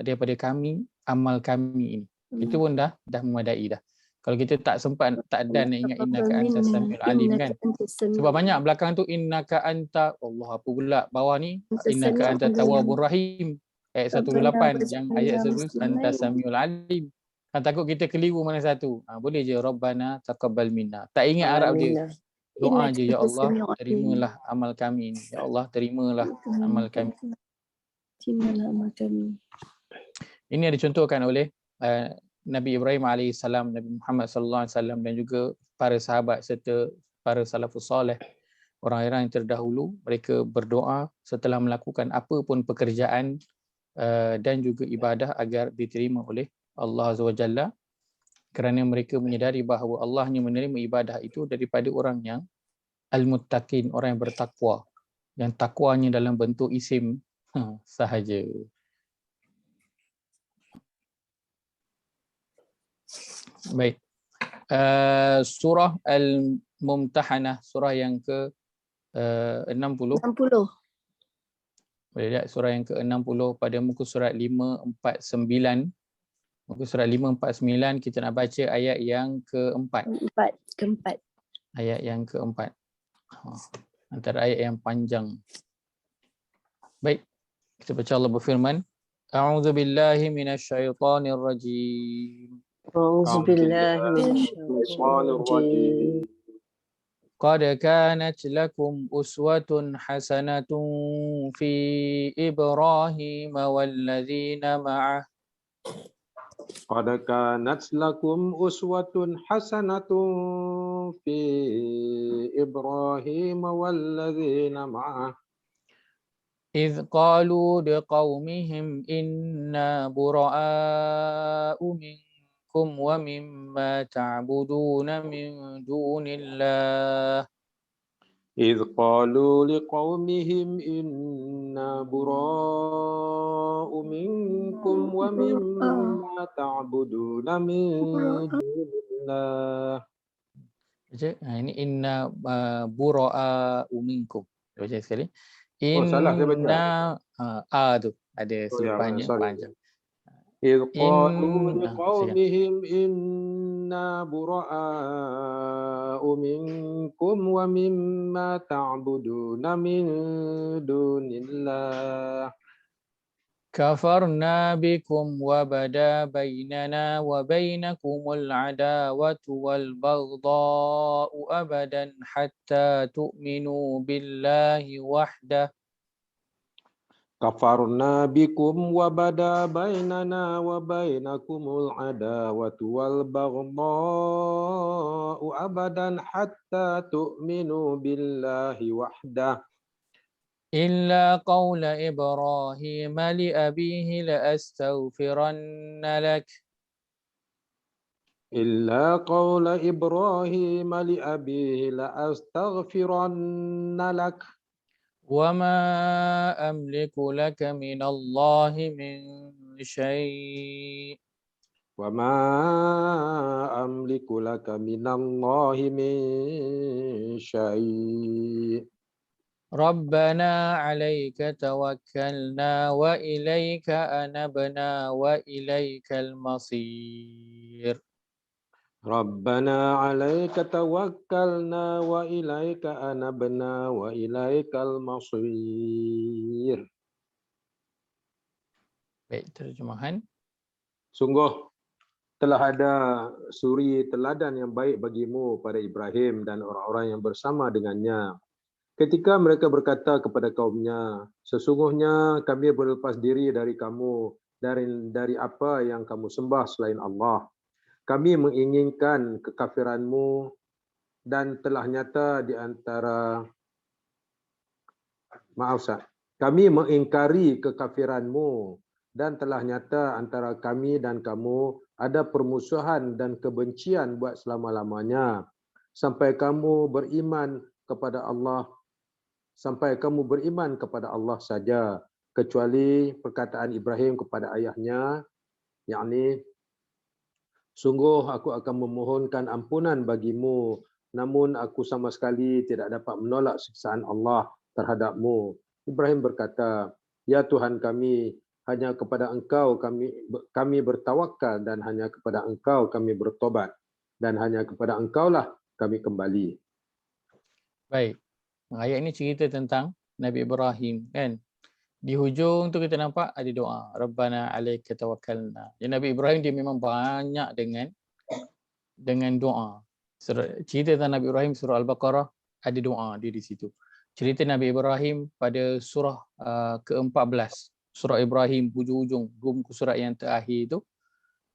A: daripada kami amal kami ini. Itu pun dah memadai dah. Kalau kita tak sempat, tak ada nak ingat innaka antas samiul alim kan. Sebab banyak belakang tu innaka anta, Allah apa pula bawah ni innaka anta tawwabur rahim. Ayat 128 yang ayat 1 antas samiul alim. Kan takut kita keliru mana satu. Boleh je Rabbana taqabbal minna. Tak ingat Arab dia. Doa je, ya Allah terimalah amal kami ini. Ya Allah terimalah amal kami.
C: Terimalah amal kami.
A: Ini yang dicontohkan oleh Nabi Ibrahim AS, Nabi Muhammad SAW dan juga para sahabat serta para salafus soleh, orang-orang yang terdahulu. Mereka berdoa setelah melakukan apa pun pekerjaan dan juga ibadah agar diterima oleh Allah Azza wa Jalla, kerana mereka menyedari bahawa Allah hanya menerima ibadah itu daripada orang yang al-muttaqin, orang yang bertakwa, yang takwanya dalam bentuk isim sahaja. Baik. Surah Al-Mumtahanah, surah yang ke 60.
C: 60.
A: Boleh lihat surah yang ke-60 pada muka surat 549. Muka surat 549 kita nak baca ayat yang keempat.
C: Keempat.
A: Ayat yang keempat. Antara ayat yang panjang. Baik, kita baca Allah berfirman. A'udzu billahi minasyaitonir rajim.
I: A'udzubillahi minasyaitonir rajim.
A: قد كانت لكم أسوة حسنة في إبراهيم والذين معه
G: قد كانت لكم أسوة حسنة في إبراهيم والذين معه
A: إذ قالوا لقومهم إنا براء منكم ومما تعبدون من دون الله
G: إذ قالوا لقومهم إنا براء منكم ومما تعبدون من دون الله.
A: Ini inna bura'a minkum. Baca sekali.
G: Salah saya baca.
A: Inna tu ada sepanjang panjang.
G: إذ قالوا لقومهم إنا براء منكم ومما تعبدون من دون الله
A: كفرنا بكم وبدا بيننا وبينكم العداوة والبغضاء أبدا حتى تؤمنوا بالله وحده
G: كفرنا بكم وبدا بيننا وبينكم العداوة والبغضاء أبدا حتى تؤمنوا بالله وحده
A: إلا قول إبراهيم لأبيه لأستغفرن لك
G: إلا قول إبراهيم لأبيه لأستغفرن لك
A: وما أملك لك من الله من شيء
G: وما أملك لك من الله من شيء
A: ربنا عليك توكلنا وإليك أنبنا وإليك المصير
G: ربنا عليك توكلنا وإليك أنبنا وإليك المصير.
A: Baik, terjemahan.
G: Sungguh telah ada suri teladan yang baik bagimu pada Ibrahim dan orang-orang yang bersama dengannya. Ketika mereka berkata kepada kaumnya, sesungguhnya kami berlepas diri dari kamu, dari apa yang kamu sembah selain Allah. Kami menginginkan kekafiranmu dan telah nyata di antara kami mengingkari kekafiranmu dan telah nyata antara kami dan kamu ada permusuhan dan kebencian buat selama-lamanya sampai kamu beriman kepada Allah saja, kecuali perkataan Ibrahim kepada ayahnya, yakni sungguh aku akan memohonkan ampunan bagimu, namun aku sama sekali tidak dapat menolak siksaan Allah terhadapmu. Ibrahim berkata, ya Tuhan kami, hanya kepada Engkau kami bertawakal dan hanya kepada Engkau kami bertobat dan hanya kepada Engkau lah kami kembali.
A: Baik, ayat ini cerita tentang Nabi Ibrahim, kan? Di hujung tu kita nampak ada doa, Rabbana alaika tawakkalna. Jadi Nabi Ibrahim dia memang banyak dengan doa. Cerita tentang Nabi Ibrahim surah Al-Baqarah ada doa dia di situ. Cerita Nabi Ibrahim pada surah ke-14, surah Ibrahim hujung-hujung muka surat yang terakhir itu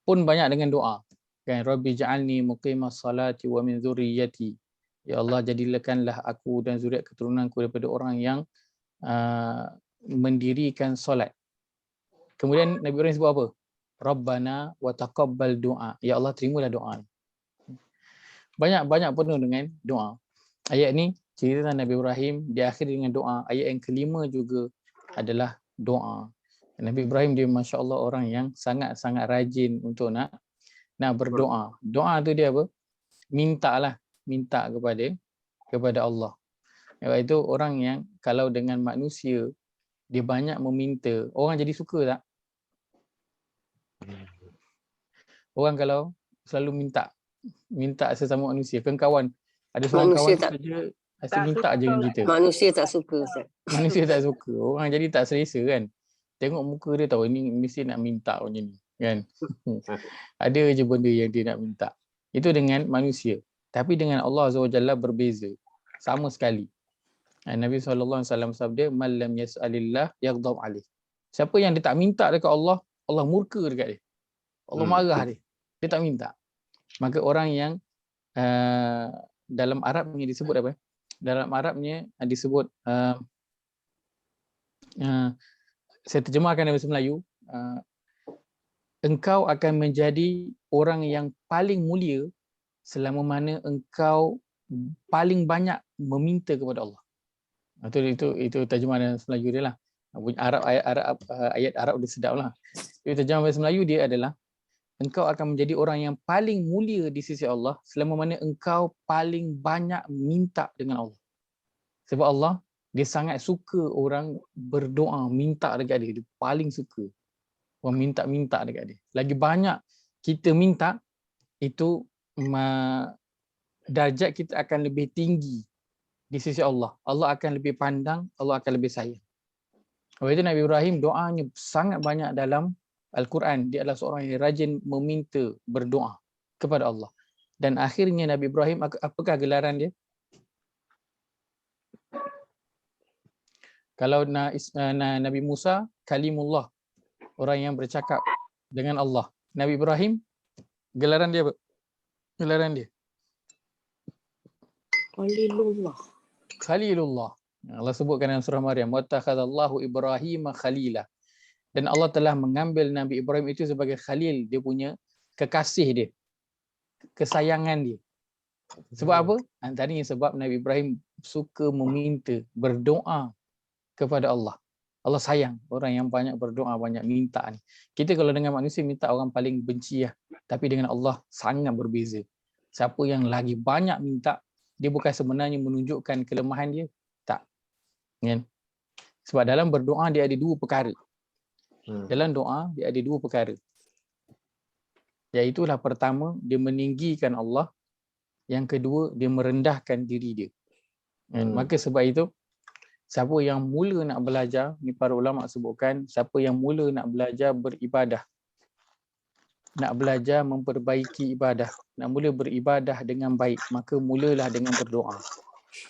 A: pun banyak dengan doa. Kan, Rabbi ja'alni muqimas salati wa min dzurriyyati. Ya Allah, jadikanlah aku dan zuriat keturunanku daripada orang yang mendirikan solat. Kemudian Nabi Ibrahim sebut apa? Rabbana wa taqabbal du'a. Ya Allah, terimalah doa. Banyak penuh dengan doa. Ayat ni cerita tentang Nabi Ibrahim diakhiri dengan doa. Ayat yang kelima juga adalah doa. Nabi Ibrahim dia masya-Allah orang yang sangat-sangat rajin untuk nak berdoa. Doa tu dia apa? Minta kepada Allah. Sebab itu orang yang kalau dengan manusia dia banyak meminta, orang jadi suka tak? Orang kalau selalu minta sesama manusia, kan kawan ada seorang
I: Manusia
A: kawan tu
I: tak
A: saja asyik
H: Tak
A: minta je
H: suka.
A: dengan kita.
I: manusia tak suka Ustaz.
A: Manusia tak suka, orang jadi tak selesa kan. Tengok muka dia tahu ini mesti nak minta macam ni kan. Ada je benda yang dia nak minta. Itu dengan manusia. Tapi dengan Allah Azza wa Jalla berbeza. Sama sekali. Nabi SAW sabda, "Man lam yas'alillah yaghdab alaih." Siapa yang dia tak minta dekat Allah, Allah murka dekat dia. Allah marah dia. Dia tak minta. Maka orang yang dalam Arabnya disebut apa? Dalam Arabnya disebut saya terjemahkan dalam bahasa Melayu, engkau akan menjadi orang yang paling mulia selama mana engkau paling banyak meminta kepada Allah. Itu terjemahan dalam bahasa Melayu dia lah. Ayat Arab dia sedap lah. Itu terjemahan bahasa Melayu dia adalah engkau akan menjadi orang yang paling mulia di sisi Allah selama mana engkau paling banyak minta dengan Allah. Sebab Allah dia sangat suka orang berdoa, minta dekat dia. Dia paling suka orang minta dekat dia. Lagi banyak kita minta, itu darjat kita akan lebih tinggi di sisi Allah. Allah akan lebih pandang, Allah akan lebih sayang. Oleh itu Nabi Ibrahim doanya sangat banyak dalam Al-Quran. Dia adalah seorang yang rajin meminta, berdoa kepada Allah. Dan akhirnya Nabi Ibrahim, apakah gelaran dia? Kalau Nabi Musa, Kalimullah, orang yang bercakap dengan Allah. Nabi Ibrahim, gelaran dia apa? Gelaran dia? Khalilullah. Allah sebutkan dalam surah Maryam, "Wattakhadallahu Ibrahima khalila." Dan Allah telah mengambil Nabi Ibrahim itu sebagai khalil, dia punya kekasih dia, kesayangan dia. Sebab apa? Antaranya sebab Nabi Ibrahim suka meminta, berdoa kepada Allah. Allah sayang orang yang banyak berdoa, banyak minta ni. Kita kalau dengan manusia minta orang paling benci lah. Tapi dengan Allah sangat berbeza. Siapa yang lagi banyak minta, dia bukan sebenarnya menunjukkan kelemahan dia. Tak. Kan? Sebab dalam berdoa dia ada dua perkara. Dalam doa dia ada dua perkara. Iaitulah pertama, dia meninggikan Allah. Yang kedua, dia merendahkan diri dia. Kan? Maka sebab itu, siapa yang mula nak belajar, ni para ulama sebutkan, siapa yang mula nak belajar beribadah, nak belajar memperbaiki ibadah, nak mula beribadah dengan baik, maka mulalah dengan berdoa.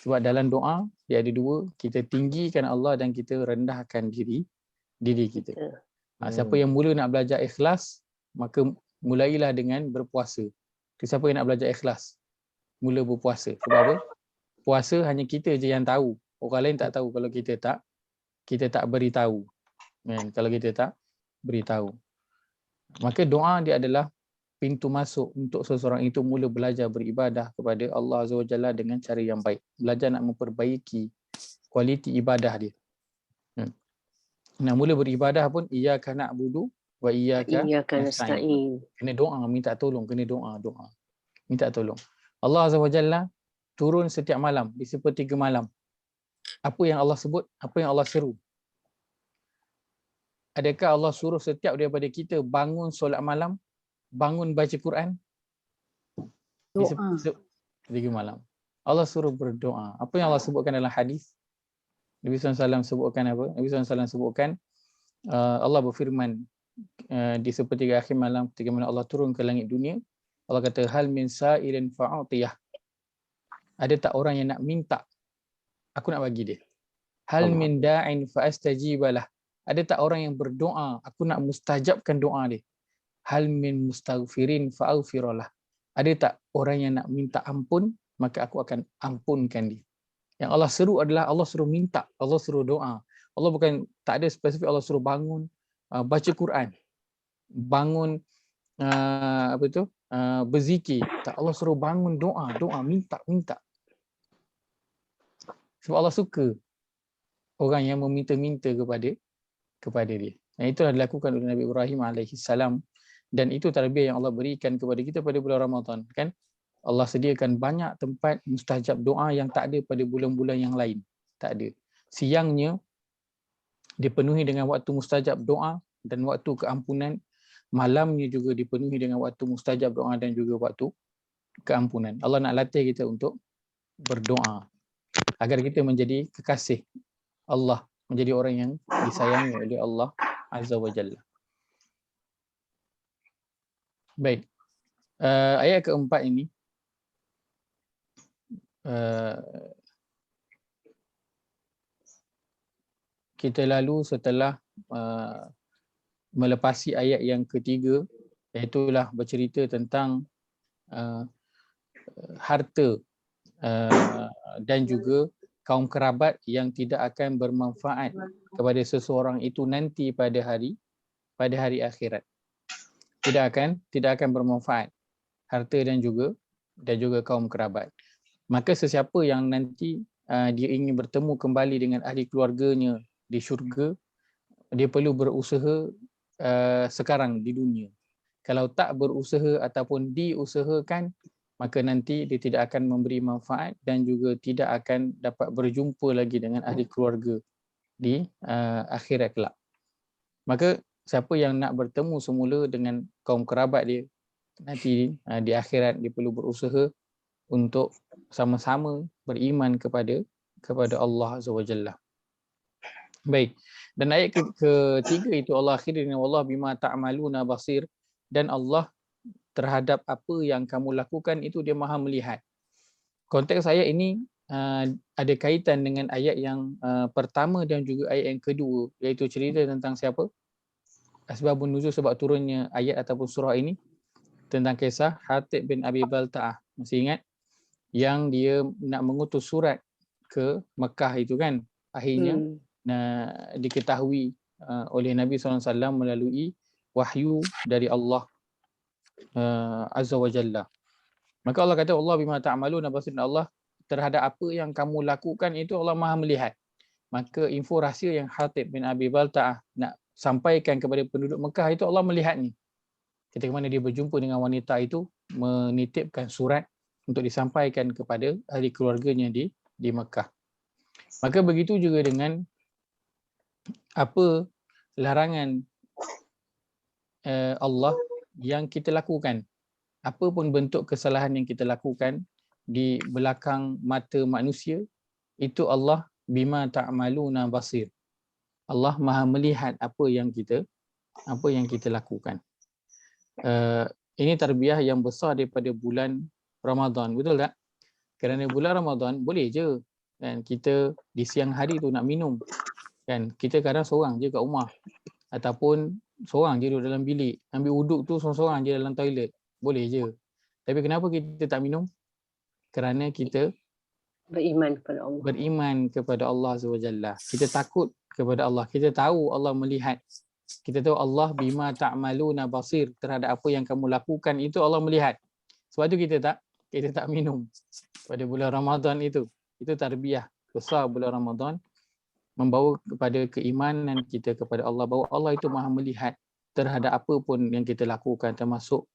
A: Sebab dalam doa, dia ada dua, kita tinggikan Allah dan kita rendahkan diri kita. Siapa yang mula nak belajar ikhlas, maka mulailah dengan berpuasa. Siapa yang nak belajar ikhlas, mula berpuasa. Sebab apa? Puasa hanya kita je yang tahu. Orang lain tak tahu kalau kita tak beritahu. Kan? Kalau kita tak beritahu. Maka doa dia adalah pintu masuk untuk seseorang itu mula belajar beribadah kepada Allah Azza wa Jalla dengan cara yang baik. Belajar nak memperbaiki kualiti ibadah dia. Nak mula beribadah pun iyyaka na'budu wa iyyaka nasta'in. Kena doa, minta tolong, kena doa. Minta tolong. Allah Azza wa Jalla turun setiap malam di sepertiga malam. Apa yang Allah sebut, apa yang Allah seru? Adakah Allah suruh setiap daripada kita bangun solat malam, bangun baca Quran?
C: Doa.
A: Tiga malam. Allah suruh berdoa. Apa yang Allah sebutkan dalam hadis? Nabi SAW sebutkan apa? Nabi SAW sebutkan Allah berfirman di sepertiga akhir malam, ketika mana Allah turun ke langit dunia, Allah kata, hal min sa'ilin fa'utiyah. Ada tak orang yang nak minta? Aku nak bagi dia. Hal min da'in fa'astajibalah. Ada tak orang yang berdoa? Aku nak mustajabkan doa dia. Hal min mustaghfirin fa'aghfiralah. Ada tak orang yang nak minta ampun? Maka aku akan ampunkan dia. Yang Allah seru adalah Allah suruh minta, Allah suruh doa. Allah bukan, tak ada spesifik Allah suruh bangun, baca Quran, bangun berzikir. Tak, Allah suruh bangun doa, minta. Sebab Allah suka orang yang meminta-minta kepada dia. Dan itulah dilakukan oleh Nabi Ibrahim alaihi salam, dan itu tarbiyah yang Allah berikan kepada kita pada bulan Ramadan, kan? Allah sediakan banyak tempat mustajab doa yang tak ada pada bulan-bulan yang lain. Tak ada. Siangnya dipenuhi dengan waktu mustajab doa dan waktu keampunan. Malamnya juga dipenuhi dengan waktu mustajab doa dan juga waktu keampunan. Allah nak latih kita untuk berdoa agar kita menjadi kekasih Allah, menjadi orang yang disayangi oleh Allah Azza wa Jalla. Baik. Ayat keempat ini kita lalu setelah melepasi ayat yang ketiga, iaitulah bercerita tentang harta dan juga kaum kerabat yang tidak akan bermanfaat kepada seseorang itu nanti pada hari akhirat. Tidak akan bermanfaat harta dan juga kaum kerabat. Maka sesiapa yang nanti dia ingin bertemu kembali dengan ahli keluarganya di syurga, dia perlu berusaha sekarang di dunia. Kalau tak berusaha ataupun diusahakan, maka nanti dia tidak akan memberi manfaat dan juga tidak akan dapat berjumpa lagi dengan ahli keluarga di akhirat kelak. Maka siapa yang nak bertemu semula dengan kaum kerabat dia nanti di akhirat, dia perlu berusaha untuk sama-sama beriman kepada Allah Azza wa Jalla. Baik. Dan ayat ketiga itu Allah akhiri dengan wallahu bima ta'maluna basir, dan Allah terhadap apa yang kamu lakukan itu dia Maha melihat. Konteks ayat ini ada kaitan dengan ayat yang pertama dan juga ayat yang kedua, iaitu cerita tentang siapa? Asbabun nuzul, sebab turunnya ayat ataupun surah ini, tentang kisah Hatib bin Abi Balta'ah. Masih ingat? Yang dia nak mengutus surat ke Mekah itu kan, akhirnya diketahui oleh Nabi SAW melalui wahyu dari Allah Azza wa Jalla. Maka Allah kata Allah bima ta'maluna basir, Allah terhadap apa yang kamu lakukan itu Allah Maha melihat. Maka info rahsia yang Hatib bin Abi Balta'ah nak sampaikan kepada penduduk Mekah itu Allah melihat ni. Ketika mana dia berjumpa dengan wanita itu, menitipkan surat untuk disampaikan kepada ahli keluarganya di Mekah. Maka begitu juga dengan apa larangan Allah yang kita lakukan. Apa pun bentuk kesalahan yang kita lakukan di belakang mata manusia, itu Allah bima ta'maluna basir. Allah Maha melihat apa yang kita lakukan. Ini tarbiyah yang besar daripada bulan Ramadan, betul tak? Kerana bulan Ramadan boleh je kan kita di siang hari tu nak minum. Kan kita kadang seorang je kat rumah ataupun seorang je duduk dalam bilik, ambil wuduk tu seorang-seorang je dalam toilet. Boleh je. Tapi kenapa kita tak minum? Kerana kita
I: Beriman kepada Allah.
A: Beriman kepada Allah Azza wa Jalla. Kita takut kepada Allah. Kita tahu Allah melihat. Kita tahu Allah bima ta'maluna basir, terhadap apa yang kamu lakukan itu Allah melihat. Sebab tu kita tak minum pada bulan Ramadan itu. Itu tarbiyah besar bulan Ramadan, membawa kepada keimanan kita kepada Allah, bahawa Allah itu Maha melihat terhadap apa pun yang kita lakukan, termasuk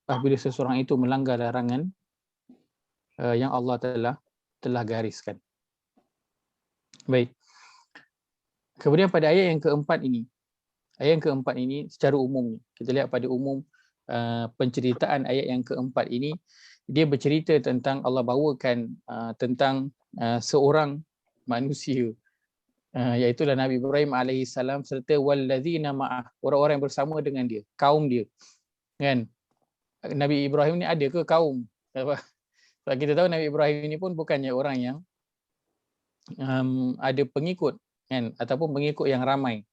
A: apabila seseorang itu melanggar larangan yang Allah telah gariskan. Baik. Kemudian pada ayat yang keempat ini secara umum, kita lihat pada umum penceritaan ayat yang keempat ini, dia bercerita tentang Allah bawakan tentang seorang manusia, iaitu Nabi Ibrahim alaihissalam serta walladzina ma'ah, orang-orang yang bersama dengan dia, kaum dia. Kan? Nabi Ibrahim ni ada ke kaum? Sebab kita tahu Nabi Ibrahim ini pun bukannya orang yang ada pengikut, kan, ataupun pengikut yang ramai.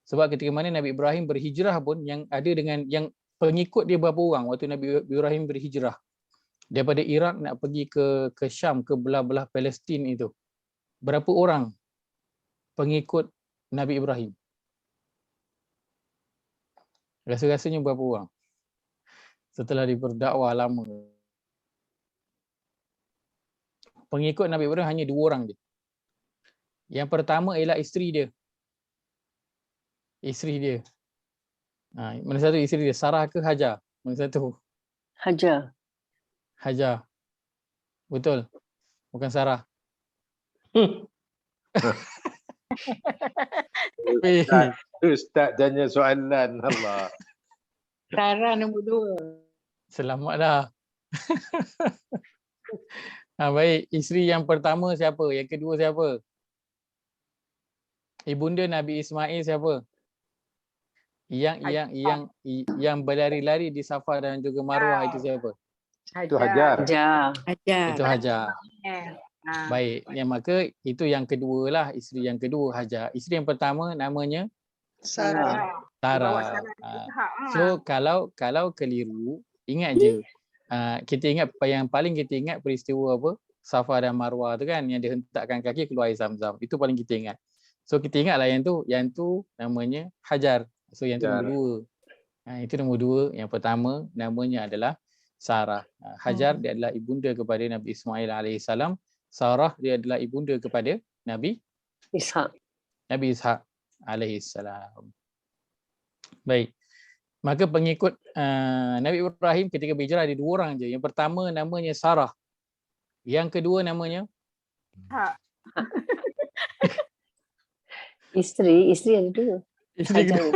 A: Sebab ketika mana Nabi Ibrahim berhijrah pun, yang ada dengan yang pengikut dia berapa orang waktu Nabi Ibrahim berhijrah daripada Iraq nak pergi ke Syam, ke belah-belah Palestin itu, berapa orang pengikut Nabi Ibrahim? Rasa-rasanya berapa orang setelah diberdakwah lama? Pengikut Nabi Ibrahim hanya 2 orang je. Yang pertama ialah isteri dia. Mana satu isteri dia? Sarah ke Hajar? Mana satu?
I: Hajar.
A: Hajar. Betul. Bukan Sarah.
G: Ustaz tanya soalan. Allah.
I: Sarah nombor 2.
A: Selamat dah. Baik, isteri yang pertama siapa? Yang kedua siapa? Ibunda Nabi Ismail siapa? Yang berlari-lari di Safa dan juga Marwah itu siapa?
G: Itu Hajar.
A: Itu Hajar. Baik, yang maka itu yang kedua lah, isteri yang kedua Hajar. Isteri yang pertama namanya
F: Sarah.
A: Sarah. So kalau keliru, ingat je. Kita ingat yang paling kita ingat peristiwa apa? Safa dan Marwah tu kan, yang dia hentakkan kaki keluar air Zam-Zam. Itu paling kita ingat. So kita ingatlah yang tu namanya Hajar. So yang tu nombor 2. Itu nombor 2. Yang pertama namanya adalah Sarah. Hajar dia adalah ibunda kepada Nabi Ismail alaihissalam. Sarah dia adalah ibunda kepada Nabi
I: Ishak
A: alaihissalam. Baik. Maka pengikut Nabi Ibrahim ketika berhijrah ada 2 orang je. Yang pertama namanya Sarah. Yang kedua namanya
I: Isteri ada 2.
A: isteri kedua.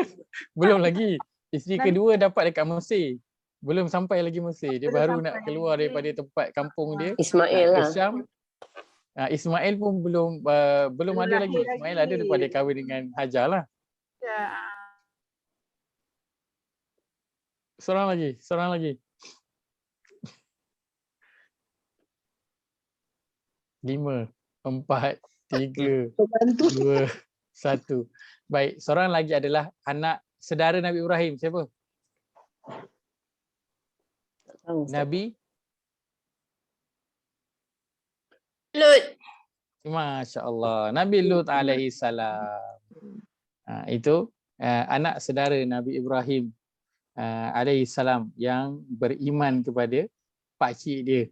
A: Belum lagi. Isteri kedua dapat dekat Mesir. Belum sampai lagi Mesir. Dia baru nak keluar daripada tempat kampung dia.
I: Ismail
A: ke
I: lah.
A: Syam. Ismail pun belum ada lagi. Ismail ada daripada kahwin dengan Hajar lah. Seorang lagi. 5, 4, 3, 2, 1. Baik, seorang lagi adalah anak saudara Nabi Ibrahim. Siapa? Nabi
C: Lut.
A: Masya Allah. Nabi Lut alaihi salam. Itu anak saudara Nabi Ibrahim alaihi salam yang beriman kepada pakcik dia.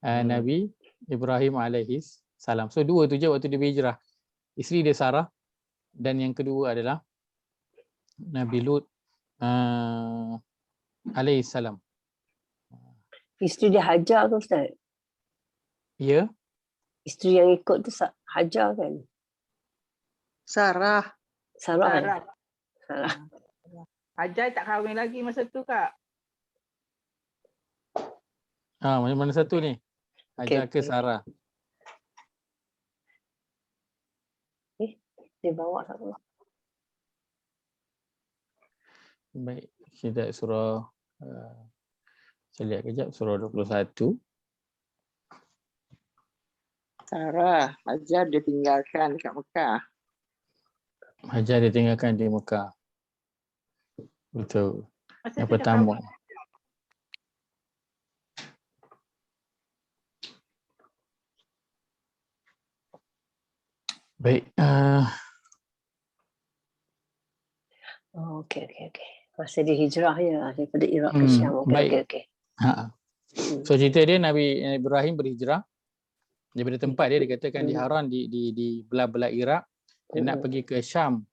A: Nabi Ibrahim alaihi salam. So 2 tu je waktu dia berhijrah. Isteri dia Sarah dan yang kedua adalah Nabi Lut alaihi salam.
I: Isteri dia Hajar ke Ustaz?
A: Ya.
I: Isteri yang ikut tu Hajar kan?
F: Sarah.
I: Salah.
H: Hajar tak kahwin lagi masa tu Kak.
A: Mana satu ni? Hajar ke Sarah?
I: Dia bawa satu.
A: Baik, kita surah saya lihat kejap surah 21.
J: Sarah, Hajar dia tinggalkan dekat Mekah.
A: Hajar ditinggalkan di Mekah. Betul.
H: Masa
A: Yang
H: tu dah
A: pertama.
H: kahwin.
A: Baik.
I: Okey. Masa dia hijrah ya daripada Iraq ke Syam.
A: Baik.
I: Okey.
A: So cerita dia Nabi Ibrahim berhijrah daripada tempat dia dikatakan di Haran di belah-belah Iraq. Dia nak pergi ke Syam,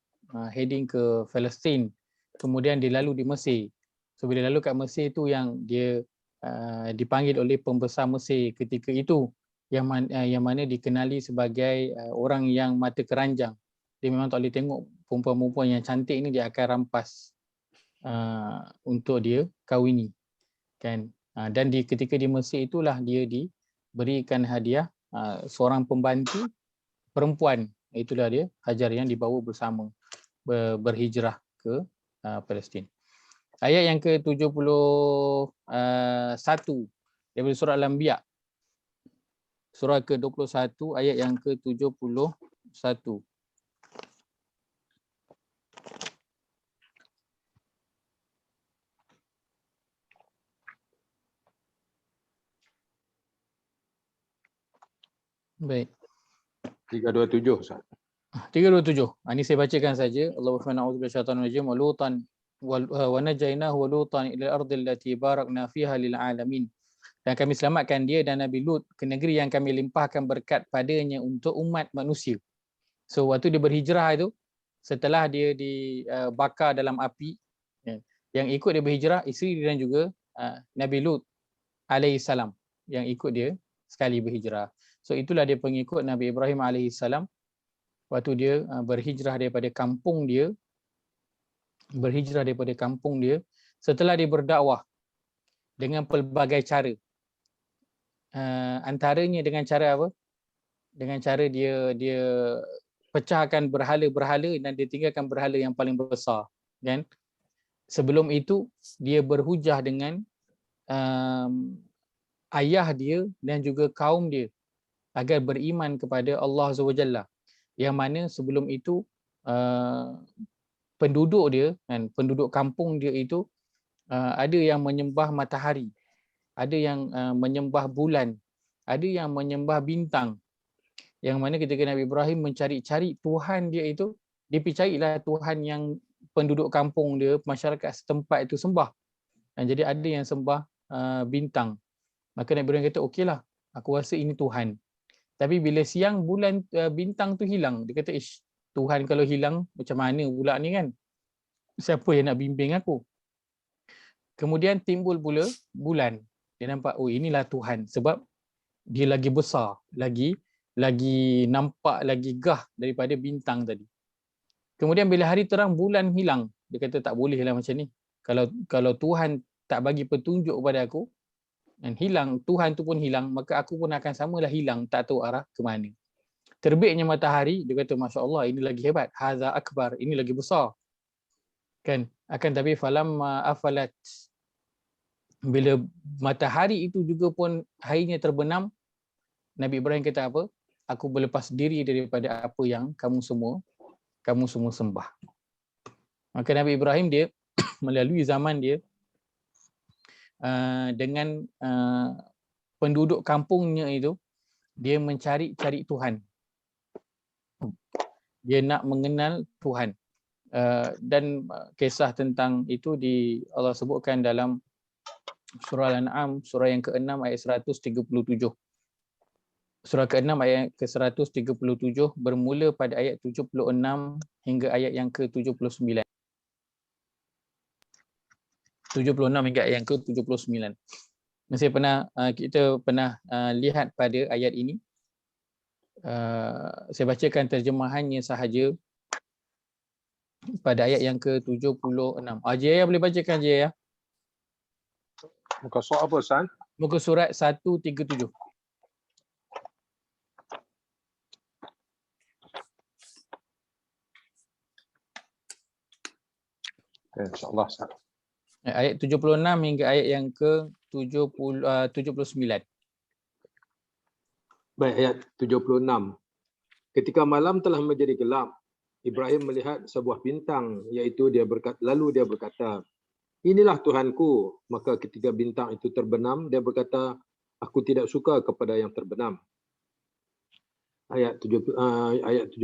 A: heading ke Palestin. Kemudian dia lalu di Mesir. So bila lalu kat Mesir tu yang dia dipanggil oleh pembesar Mesir ketika itu yang mana dikenali sebagai orang yang mata keranjang. Dia memang tak boleh tengok perempuan-perempuan yang cantik ni, dia akan rampas untuk dia kahwini. Kan? Dan ketika di Mesir itulah dia diberikan hadiah seorang pembantu perempuan. Itulah dia Hajar yang dibawa bersama berhijrah ke Palestin. Ayat yang ke-71 daripada surah Al-Anbiya. Surah ke-21 ayat yang ke-71. Baik.
G: 327 Ustaz.
A: 327. Ini saya bacakan saja. Allahu subhanahu wa ta'ala wa lutan wa najainahu wa lutan ila al-ardil lati barakna fiha lil alamin. Dan kami selamatkan dia dan Nabi Lut ke negeri yang kami limpahkan berkat padanya untuk umat manusia. So waktu dia berhijrah itu, setelah dia dibakar dalam api, yang ikut dia berhijrah isteri dia dan juga Nabi Lut alaihissalam yang ikut dia sekali berhijrah. So itulah dia pengikut Nabi Ibrahim alaihissalam waktu dia berhijrah daripada kampung dia, setelah dia berdakwah dengan pelbagai cara. Antaranya dengan cara apa? Dengan cara dia pecahkan berhala-berhala dan dia tinggalkan berhala yang paling besar, kan? Sebelum itu dia berhujah dengan ayah dia dan juga kaum dia agar beriman kepada Allah SWT, yang mana sebelum itu penduduk dia, kan, penduduk kampung dia itu ada yang menyembah matahari, ada yang menyembah bulan, ada yang menyembah bintang. Yang mana ketika Nabi Ibrahim mencari-cari Tuhan dia itu, dia pergi carilah Tuhan yang penduduk kampung dia, masyarakat setempat itu sembah. Dan jadi ada yang sembah bintang. Maka Nabi Ibrahim kata, okeylah, aku rasa ini Tuhan. Tapi bila siang bulan bintang tu hilang, dia kata, ish, Tuhan kalau hilang macam mana pula ni kan? Siapa yang nak bimbing aku? Kemudian timbul pula bulan. Dia nampak, oh inilah Tuhan, sebab dia lagi besar, lagi nampak, lagi gah daripada bintang tadi. Kemudian bila hari terang bulan hilang, dia kata tak bolehlah macam ni. Kalau Tuhan tak bagi petunjuk kepada aku dan hilang, Tuhan tu pun hilang, maka aku pun akan samalah hilang, tak tahu arah ke mana. Terbitnya matahari, dia kata masya-Allah, ini lagi hebat, haza akbar, ini lagi besar. Kan? Akan tapi falamma afalat, bila matahari itu juga pun harinya terbenam, Nabi Ibrahim kata apa? Aku berlepas diri daripada apa yang kamu semua sembah. Maka Nabi Ibrahim dia melalui zaman dia dengan penduduk kampungnya itu, dia mencari Tuhan. Dia nak mengenal Tuhan. Dan kisah tentang itu Allah sebutkan dalam surah Al-An'am, surah yang ke-6 ayat 137. Surah ke-6 ayat ke-137 bermula pada ayat 76 hingga ayat yang ke-79. 76 hingga ayat yang ke-79. Kita pernah lihat pada ayat ini. Saya bacakan terjemahannya sahaja pada ayat yang ke-76. Jaya boleh bacakan Jaya?
G: Muka surat apa, San?
A: Muka surat 137.
G: InsyaAllah, San.
A: Ayat 76 hingga ayat yang ke-79.
G: Baik, ayat 76. Ketika malam telah menjadi gelap, Ibrahim melihat sebuah bintang, iaitu lalu dia berkata, inilah Tuhanku. Maka ketika bintang itu terbenam, dia berkata, aku tidak suka kepada yang terbenam. Ayat 77.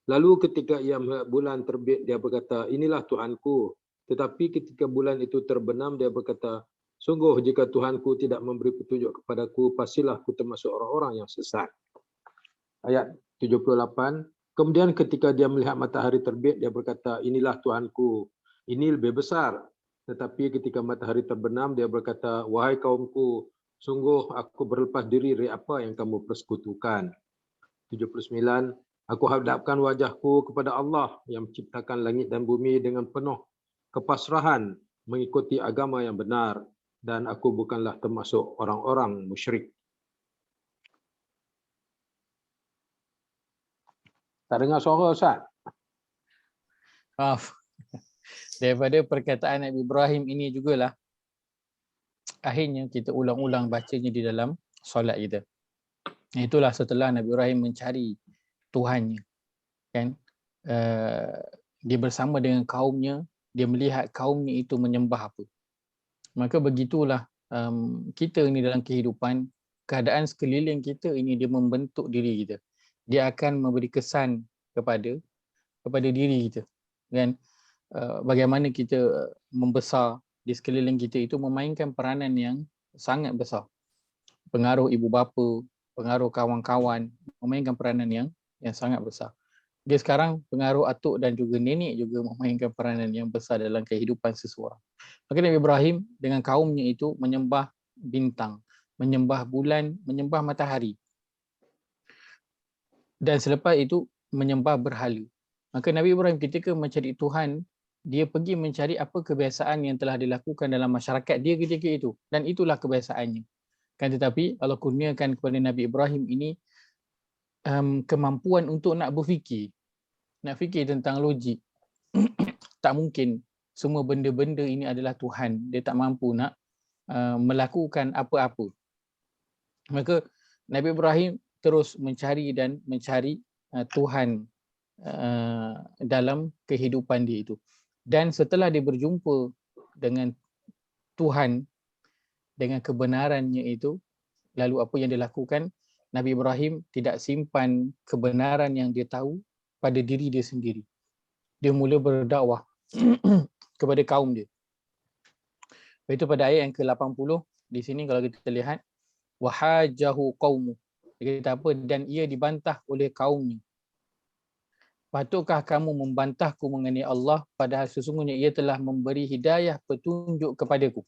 G: Lalu ketika ia melihat bulan terbit, dia berkata, inilah Tuhanku. Tetapi ketika bulan itu terbenam, dia berkata, sungguh jika Tuhanku tidak memberi petunjuk kepadaku, pastilah aku termasuk orang-orang yang sesat. Ayat 78. Kemudian ketika dia melihat matahari terbit, dia berkata, inilah Tuhanku, ini lebih besar. Tetapi ketika matahari terbenam, dia berkata, wahai kaumku, sungguh aku berlepas diri dari apa yang kamu persekutukan. 79. Aku hadapkan wajahku kepada Allah yang menciptakan langit dan bumi dengan penuh kepasrahan mengikuti agama yang benar, dan aku bukanlah termasuk orang-orang musyrik. Tak dengar suara, Ustaz?
A: Maaf. Daripada perkataan Nabi Ibrahim ini jugalah akhirnya kita ulang-ulang bacanya di dalam solat kita. Itulah setelah Nabi Ibrahim mencari Tuhannya, kan? Dia bersama dengan kaumnya, dia melihat kaumnya itu menyembah apa. Maka begitulah kita ini dalam kehidupan, keadaan sekeliling kita ini dia membentuk diri kita. Dia akan memberi kesan kepada diri kita, kan? Bagaimana kita membesar di sekeliling kita itu memainkan peranan yang sangat besar. Pengaruh ibu bapa, pengaruh kawan-kawan memainkan peranan yang sangat besar. Dia sekarang pengaruh atuk dan juga nenek juga memainkan peranan yang besar dalam kehidupan seseorang. Maka Nabi Ibrahim dengan kaumnya itu menyembah bintang, menyembah bulan, menyembah matahari. Dan selepas itu menyembah berhala. Maka Nabi Ibrahim ketika mencari Tuhan, dia pergi mencari apa kebiasaan yang telah dilakukan dalam masyarakat dia ketika itu. Dan itulah kebiasaannya. Kan tetapi Allah kurniakan kepada Nabi Ibrahim ini kemampuan untuk nak berfikir. Nak fikir tentang logik. Tak mungkin semua benda-benda ini adalah Tuhan. Dia tak mampu nak melakukan apa-apa. Maka Nabi Ibrahim terus mencari dan mencari Tuhan dalam kehidupan dia itu. Dan setelah dia berjumpa dengan Tuhan, dengan kebenarannya itu, lalu apa yang dia lakukan? Nabi Ibrahim tidak simpan kebenaran yang dia tahu pada diri dia sendiri. Dia mula berdakwah kepada kaum dia. Itu pada ayat yang ke-80 di sini kalau kita lihat, wahajahu qaumu. Dia kata apa? Dan ia dibantah oleh kaumnya. Patutkah kamu membantahku mengenai Allah padahal sesungguhnya ia telah memberi hidayah petunjuk kepadaku.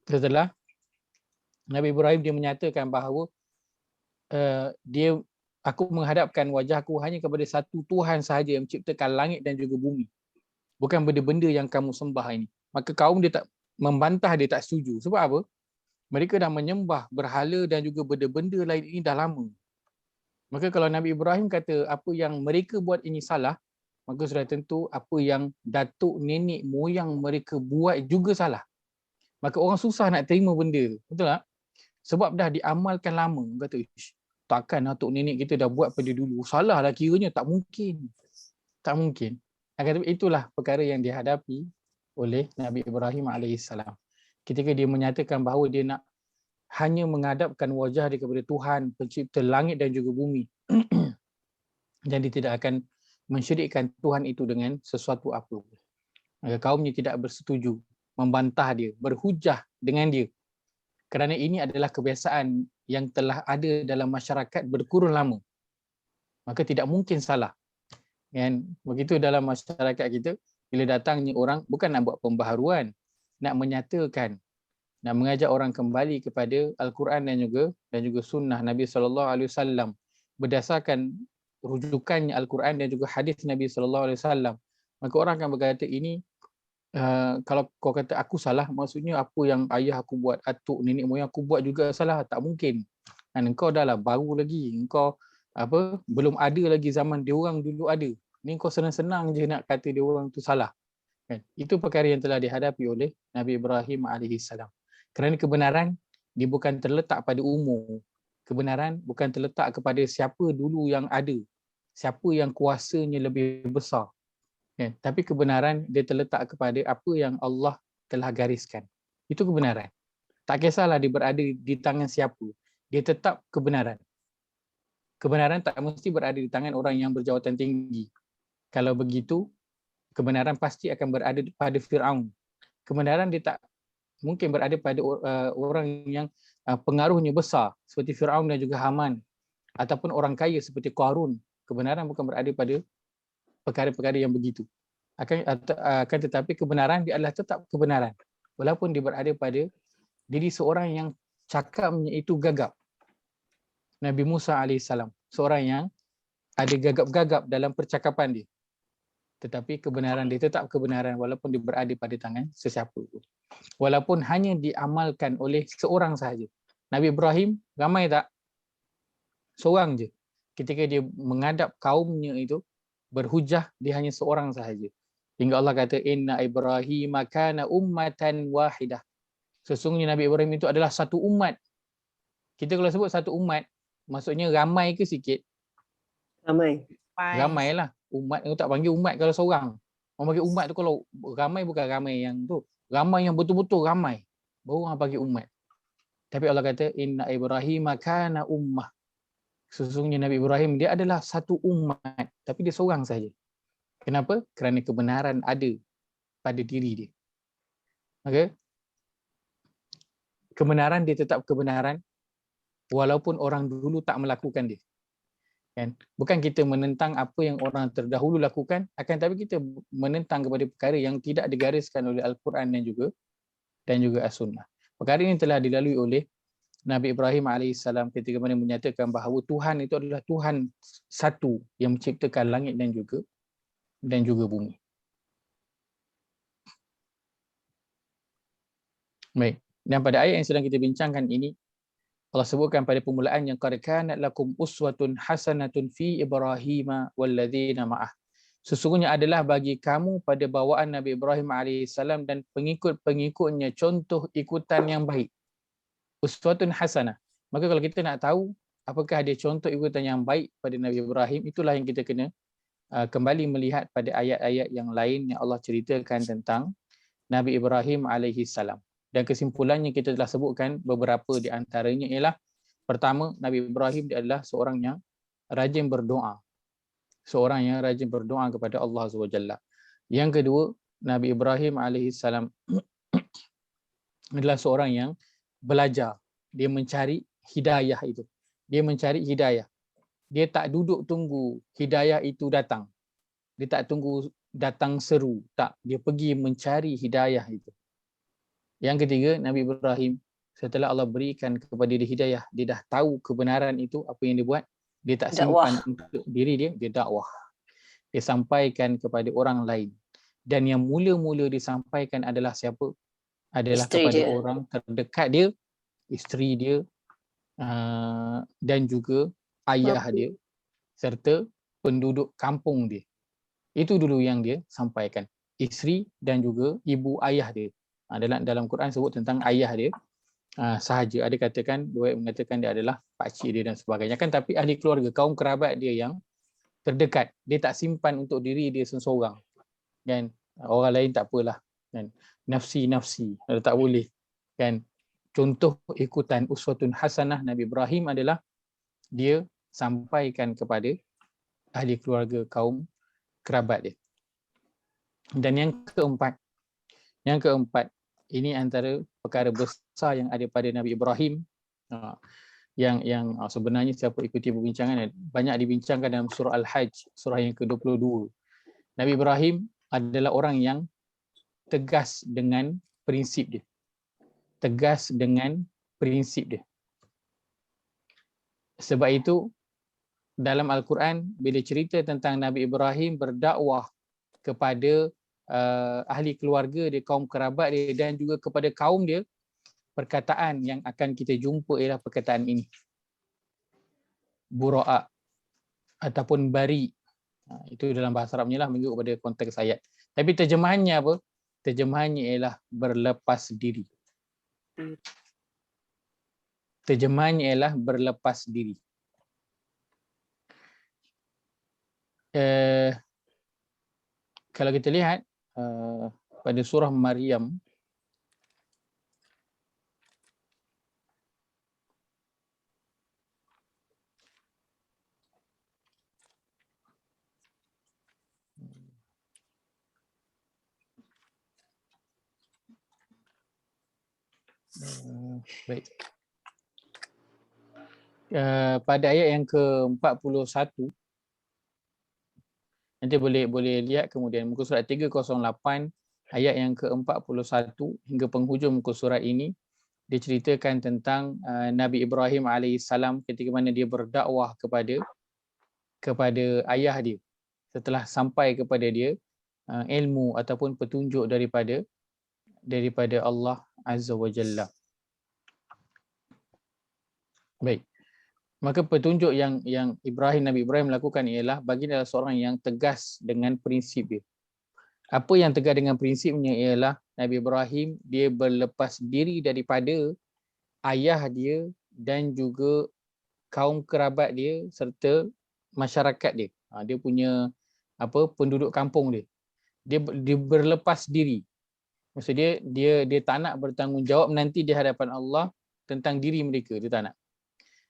A: Setelah Nabi Ibrahim dia menyatakan bahawa aku menghadapkan wajahku hanya kepada satu Tuhan sahaja yang menciptakan langit dan juga bumi. Bukan benda-benda yang kamu sembah ini. Maka kaum dia tak membantah, dia tak setuju. Sebab apa? Mereka dah menyembah berhala dan juga benda-benda lain ini dah lama. Maka kalau Nabi Ibrahim kata apa yang mereka buat ini salah, maka sudah tentu apa yang datuk nenek moyang mereka buat juga salah. Maka orang susah nak terima benda tu. Betul tak? Sebab dah diamalkan lama. Kata, takkan datuk nenek kita dah buat pada dulu. Salah lah kiranya, tak mungkin. Tak mungkin. Kata, itulah perkara yang dihadapi oleh Nabi Ibrahim AS. Ketika dia menyatakan bahawa dia nak hanya menghadapkan wajah dia kepada Tuhan, pencipta langit dan juga bumi. Dan dia tidak akan mensyirikkan Tuhan itu dengan sesuatu apa. Maka kaumnya tidak bersetuju, membantah dia, berhujah dengan dia. Kerana ini adalah kebiasaan yang telah ada dalam masyarakat berkurun lama. Maka tidak mungkin salah. Dan begitu dalam masyarakat kita, bila datangnya orang, bukan nak buat pembaharuan, nak menyatakan, nak mengajak orang kembali kepada Al-Quran dan juga sunnah Nabi SAW berdasarkan rujukannya Al-Quran dan juga hadis Nabi SAW. Maka orang akan berkata ini kalau kau kata aku salah, maksudnya apa yang ayah aku buat, atuk nenek moyang aku buat juga salah. Tak mungkin. Dan engkau dah lah baru lagi, engkau belum ada lagi zaman dia orang dulu ada. Ni kau senang-senang je nak kata dia orang tu salah. Kan? Itu perkara yang telah dihadapi oleh Nabi Ibrahim AS. Kerana kebenaran dia bukan terletak pada umur. Kebenaran bukan terletak kepada siapa dulu yang ada, siapa yang kuasanya lebih besar. Ya, tapi kebenaran dia terletak kepada apa yang Allah telah gariskan. Itu kebenaran. Tak kisahlah dia berada di tangan siapa, dia tetap kebenaran. Kebenaran tak mesti berada di tangan orang yang berjawatan tinggi. Kalau begitu, kebenaran pasti akan berada pada Fir'aun. Kebenaran dia tak mungkin berada pada orang yang pengaruhnya besar seperti Fir'aun dan juga Haman, ataupun orang kaya seperti Qarun. Kebenaran bukan berada pada perkara-perkara yang begitu. Akan tetapi kebenaran dia adalah tetap kebenaran walaupun dia berada pada diri seorang yang cakapnya itu gagap. Nabi Musa AS, seorang yang ada gagap-gagap dalam percakapan dia. Tetapi kebenaran dia tetap kebenaran walaupun dia berada pada tangan sesiapa pun. Walaupun hanya diamalkan oleh seorang sahaja. Nabi Ibrahim ramai tak? Seorang je. Ketika dia menghadap kaumnya itu, berhujah, dia hanya seorang sahaja. Hingga Allah kata, Inna Ibrahim kana ummatan wahidah. Sesungguhnya Nabi Ibrahim itu adalah satu umat. Kita kalau sebut satu umat, maksudnya ramai ke sikit?
I: Ramai.
A: Ramai lah. Umat itu tak panggil umat kalau seorang. Orang panggil umat tu kalau ramai bukan ramai yang tu. Ramai yang betul-betul ramai. Baru orang panggil umat. Tapi Allah kata, Inna Ibrahim kana ummah. Sesungguhnya Nabi Ibrahim dia adalah satu umat. Tapi dia seorang saja. Kenapa? Kerana kebenaran ada pada diri dia. Okay? Kebenaran dia tetap kebenaran walaupun orang dulu tak melakukan dia. Kan? Bukan kita menentang apa yang orang terdahulu lakukan, akan tapi kita menentang kepada perkara yang tidak digariskan oleh Al-Quran dan juga As-Sunnah. Perkara ini telah dilalui oleh Nabi Ibrahim AS ketika mana menyatakan bahawa Tuhan itu adalah Tuhan satu yang menciptakan langit dan juga bumi. Baik. Dan pada ayat yang sedang kita bincangkan ini, Allah sebutkan pada permulaan yang qad kanat lakum uswatun hasanatun fi Ibrahim walladzina ma'ah. Sesungguhnya adalah bagi kamu pada bawaan Nabi Ibrahim AS dan pengikut-pengikutnya contoh ikutan yang baik. Uswatun hasanah. Maka kalau kita nak tahu apakah ada contoh ikutan yang baik pada Nabi Ibrahim, itulah yang kita kena kembali melihat pada ayat-ayat yang lain yang Allah ceritakan tentang Nabi Ibrahim AS. Dan kesimpulannya kita telah sebutkan beberapa di antaranya ialah, pertama, Nabi Ibrahim dia adalah seorang yang rajin berdoa. Seorang yang rajin berdoa kepada Allah SWT. Yang kedua, Nabi Ibrahim AS adalah seorang yang belajar. Dia mencari hidayah itu. Dia mencari hidayah. Dia tak duduk tunggu hidayah itu datang. Dia tak tunggu datang seru. Tak, dia pergi mencari hidayah itu. Yang ketiga, Nabi Ibrahim setelah Allah berikan kepada dia hidayah, dia dah tahu kebenaran itu, apa yang dia buat, dia tak simpan untuk diri dia, dia dakwah. Dia sampaikan kepada orang lain. Dan yang mula-mula disampaikan adalah siapa? Adalah isteri kepada dia, orang terdekat dia, isteri dia, dan juga ayah dia, serta penduduk kampung dia. Itu dulu yang dia sampaikan. Isteri dan juga ibu ayah dia. Dalam Quran sebut tentang ayah dia sahaja. Ada katakan, dua mengatakan dia adalah pakcik dia dan sebagainya kan, tapi ahli keluarga, kaum kerabat dia yang terdekat, dia tak simpan untuk diri dia seorang. Dan orang lain tak apalah. Dan nafsi-nafsi, tak boleh. Kan? Contoh ikutan uswatun hasanah Nabi Ibrahim adalah dia sampaikan kepada ahli keluarga, kaum kerabat dia. Dan yang keempat, ini antara perkara besar yang ada pada Nabi Ibrahim, yang sebenarnya siapa ikuti perbincangan banyak dibincangkan dalam surah Al-Hajj, surah yang ke-22. Nabi Ibrahim adalah orang yang tegas dengan prinsip dia. Tegas dengan prinsip dia. Sebab itu dalam Al-Quran bila cerita tentang Nabi Ibrahim berdakwah kepada ahli keluarga dia, kaum kerabat dia dan juga kepada kaum dia, perkataan yang akan kita jumpa ialah perkataan ini. Bura'a ataupun bari. Itu dalam bahasa Arabnya lah mengikut kepada konteks ayat. Tapi terjemahannya apa? Terjemahannya ialah berlepas diri. Terjemahannya ialah berlepas diri. Kalau kita lihat pada surah Maryam, baik. Pada ayat yang ke-41, nanti boleh lihat kemudian muka surat 308 ayat yang ke-41 hingga penghujung muka surat ini, dia ceritakan tentang Nabi Ibrahim AS ketika mana dia berdakwah kepada ayah dia setelah sampai kepada dia ilmu ataupun petunjuk daripada Allah Azza wa Jalla. Baik. Maka petunjuk yang Nabi Ibrahim lakukan ialah baginda adalah seorang yang tegas dengan prinsip dia. Apa yang tegas dengan prinsipnya ialah Nabi Ibrahim dia berlepas diri daripada ayah dia dan juga kaum kerabat dia serta masyarakat dia. Dia punya penduduk kampung dia. Dia berlepas diri. Maksudnya dia tak nak bertanggungjawab nanti di hadapan Allah tentang diri mereka, dia tak nak.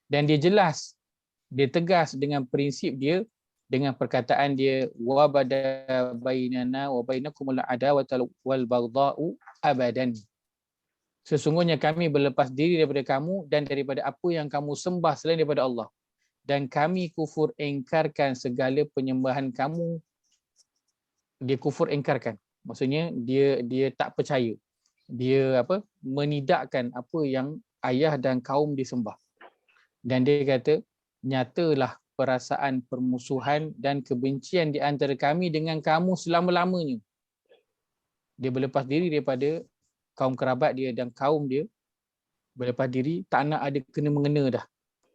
A: Dan dia jelas, dia tegas dengan prinsip dia, dengan perkataan dia wa bada bainana wa bainakumul adawata wal baghdha'u abadan. Sesungguhnya kami berlepas diri daripada kamu dan daripada apa yang kamu sembah selain daripada Allah, dan kami kufur ingkarkan segala penyembahan kamu. Dia kufur ingkarkan, maksudnya dia tak percaya. dia menidakkan apa yang ayah dan kaum disembah. Dan dia kata, nyatalah perasaan permusuhan dan kebencian di antara kami dengan kamu selama-lamanya. Dia berlepas diri daripada kaum kerabat dia dan kaum dia, berlepas diri, tak nak ada kena-mengena dah.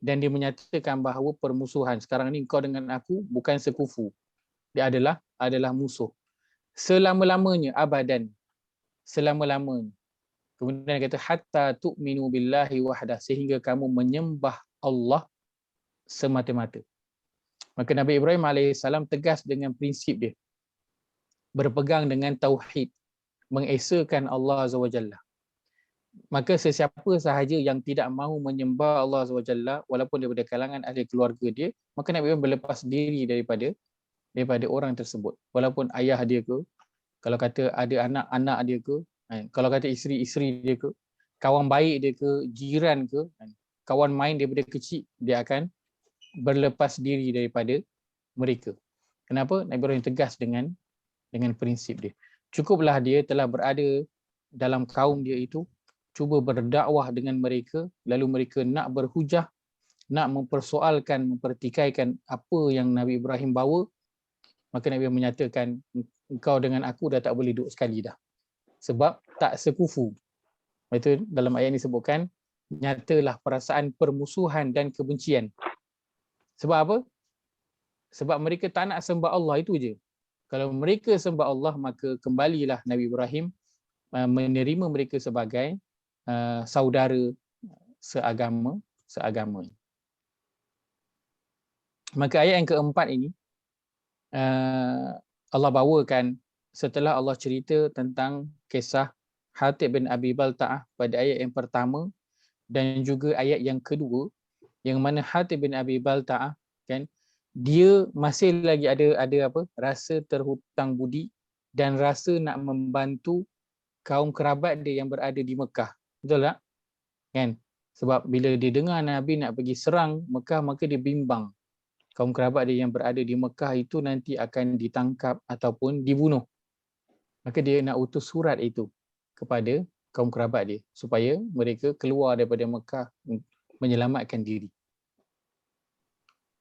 A: Dan dia menyatakan bahawa permusuhan, sekarang ni kau dengan aku bukan sekufu. Dia adalah musuh. Selama-lamanya, abadan. Selama-lamanya. Kemudian dia kata, hatta tu'minu billahi wahdah, sehingga kamu menyembah Allah semata-mata. Maka Nabi Ibrahim AS tegas dengan prinsip dia. Berpegang dengan tauhid. Mengesakan Allah Azza wa Jalla. Maka sesiapa sahaja yang tidak mahu menyembah Allah Azza wa Jalla, walaupun daripada kalangan ahli keluarga dia, maka Nabi Ibrahim berlepas diri daripada orang tersebut. Walaupun ayah dia ke, kalau kata ada anak-anak dia ke, kalau kata isteri-isteri dia ke, kawan baik dia ke, jiran ke, kawan main daripada kecil, dia akan berlepas diri daripada mereka. Kenapa? Nabi Ibrahim tegas dengan prinsip dia. Cukuplah dia telah berada dalam kaum dia itu, cuba berdakwah dengan mereka, lalu mereka nak berhujah, nak mempersoalkan, mempertikaikan apa yang Nabi Ibrahim bawa, maka Nabi menyatakan, engkau dengan aku dah tak boleh duduk sekali dah. Sebab tak sekufu. Itu dalam ayat ini disebutkan, nyatalah perasaan permusuhan dan kebencian. Sebab apa? Sebab mereka tak nak sembah Allah, itu je. Kalau mereka sembah Allah, maka kembalilah Nabi Ibrahim menerima mereka sebagai saudara seagama. Maka ayat yang keempat ini, Allah bawakan setelah Allah cerita tentang kisah Hatib bin Abi Balta'ah pada ayat yang pertama dan juga ayat yang kedua, yang mana Hatib bin Abi Balta'ah kan, dia masih lagi ada rasa terhutang budi dan rasa nak membantu kaum kerabat dia yang berada di Mekah. Betul tak? Kan? Sebab bila dia dengar Nabi nak pergi serang Mekah, maka dia bimbang. Kaum kerabat dia yang berada di Mekah itu nanti akan ditangkap ataupun dibunuh. Maka dia nak utus surat itu kepada kaum kerabat dia supaya mereka keluar daripada Mekah menyelamatkan diri.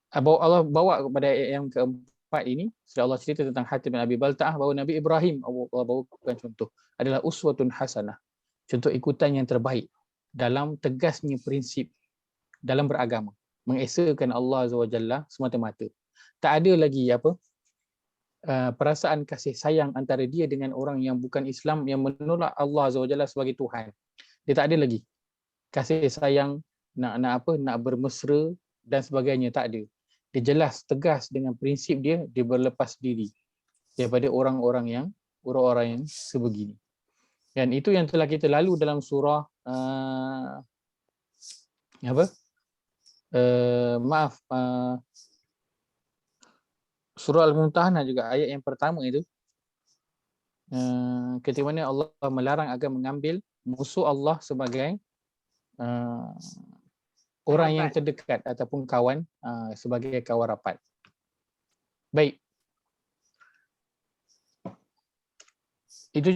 A: Allah bawa kepada ayat yang keempat ini, setelah Allah cerita tentang Hatib bin Abi Balta'ah, bahawa Nabi Ibrahim, Allah bawakan contoh, adalah uswatun hasanah, contoh ikutan yang terbaik dalam tegasnya prinsip dalam beragama, mengesakan Allah Azza wa Jalla semata-mata. Tak ada lagi perasaan kasih sayang antara dia dengan orang yang bukan Islam, yang menolak Allah Azza wa Jalla sebagai Tuhan. Dia tak ada lagi kasih sayang, nak bermesra dan sebagainya, tak ada. Dia jelas, tegas dengan prinsip dia, dia berlepas diri daripada orang-orang yang sebegini. Dan itu yang telah kita lalu dalam surah surah Al-Mumtahanah juga, ayat yang pertama itu, ketika mana Allah melarang agar mengambil musuh Allah sebagai orang yang terdekat ataupun kawan, sebagai kawan rapat. Baik. Itu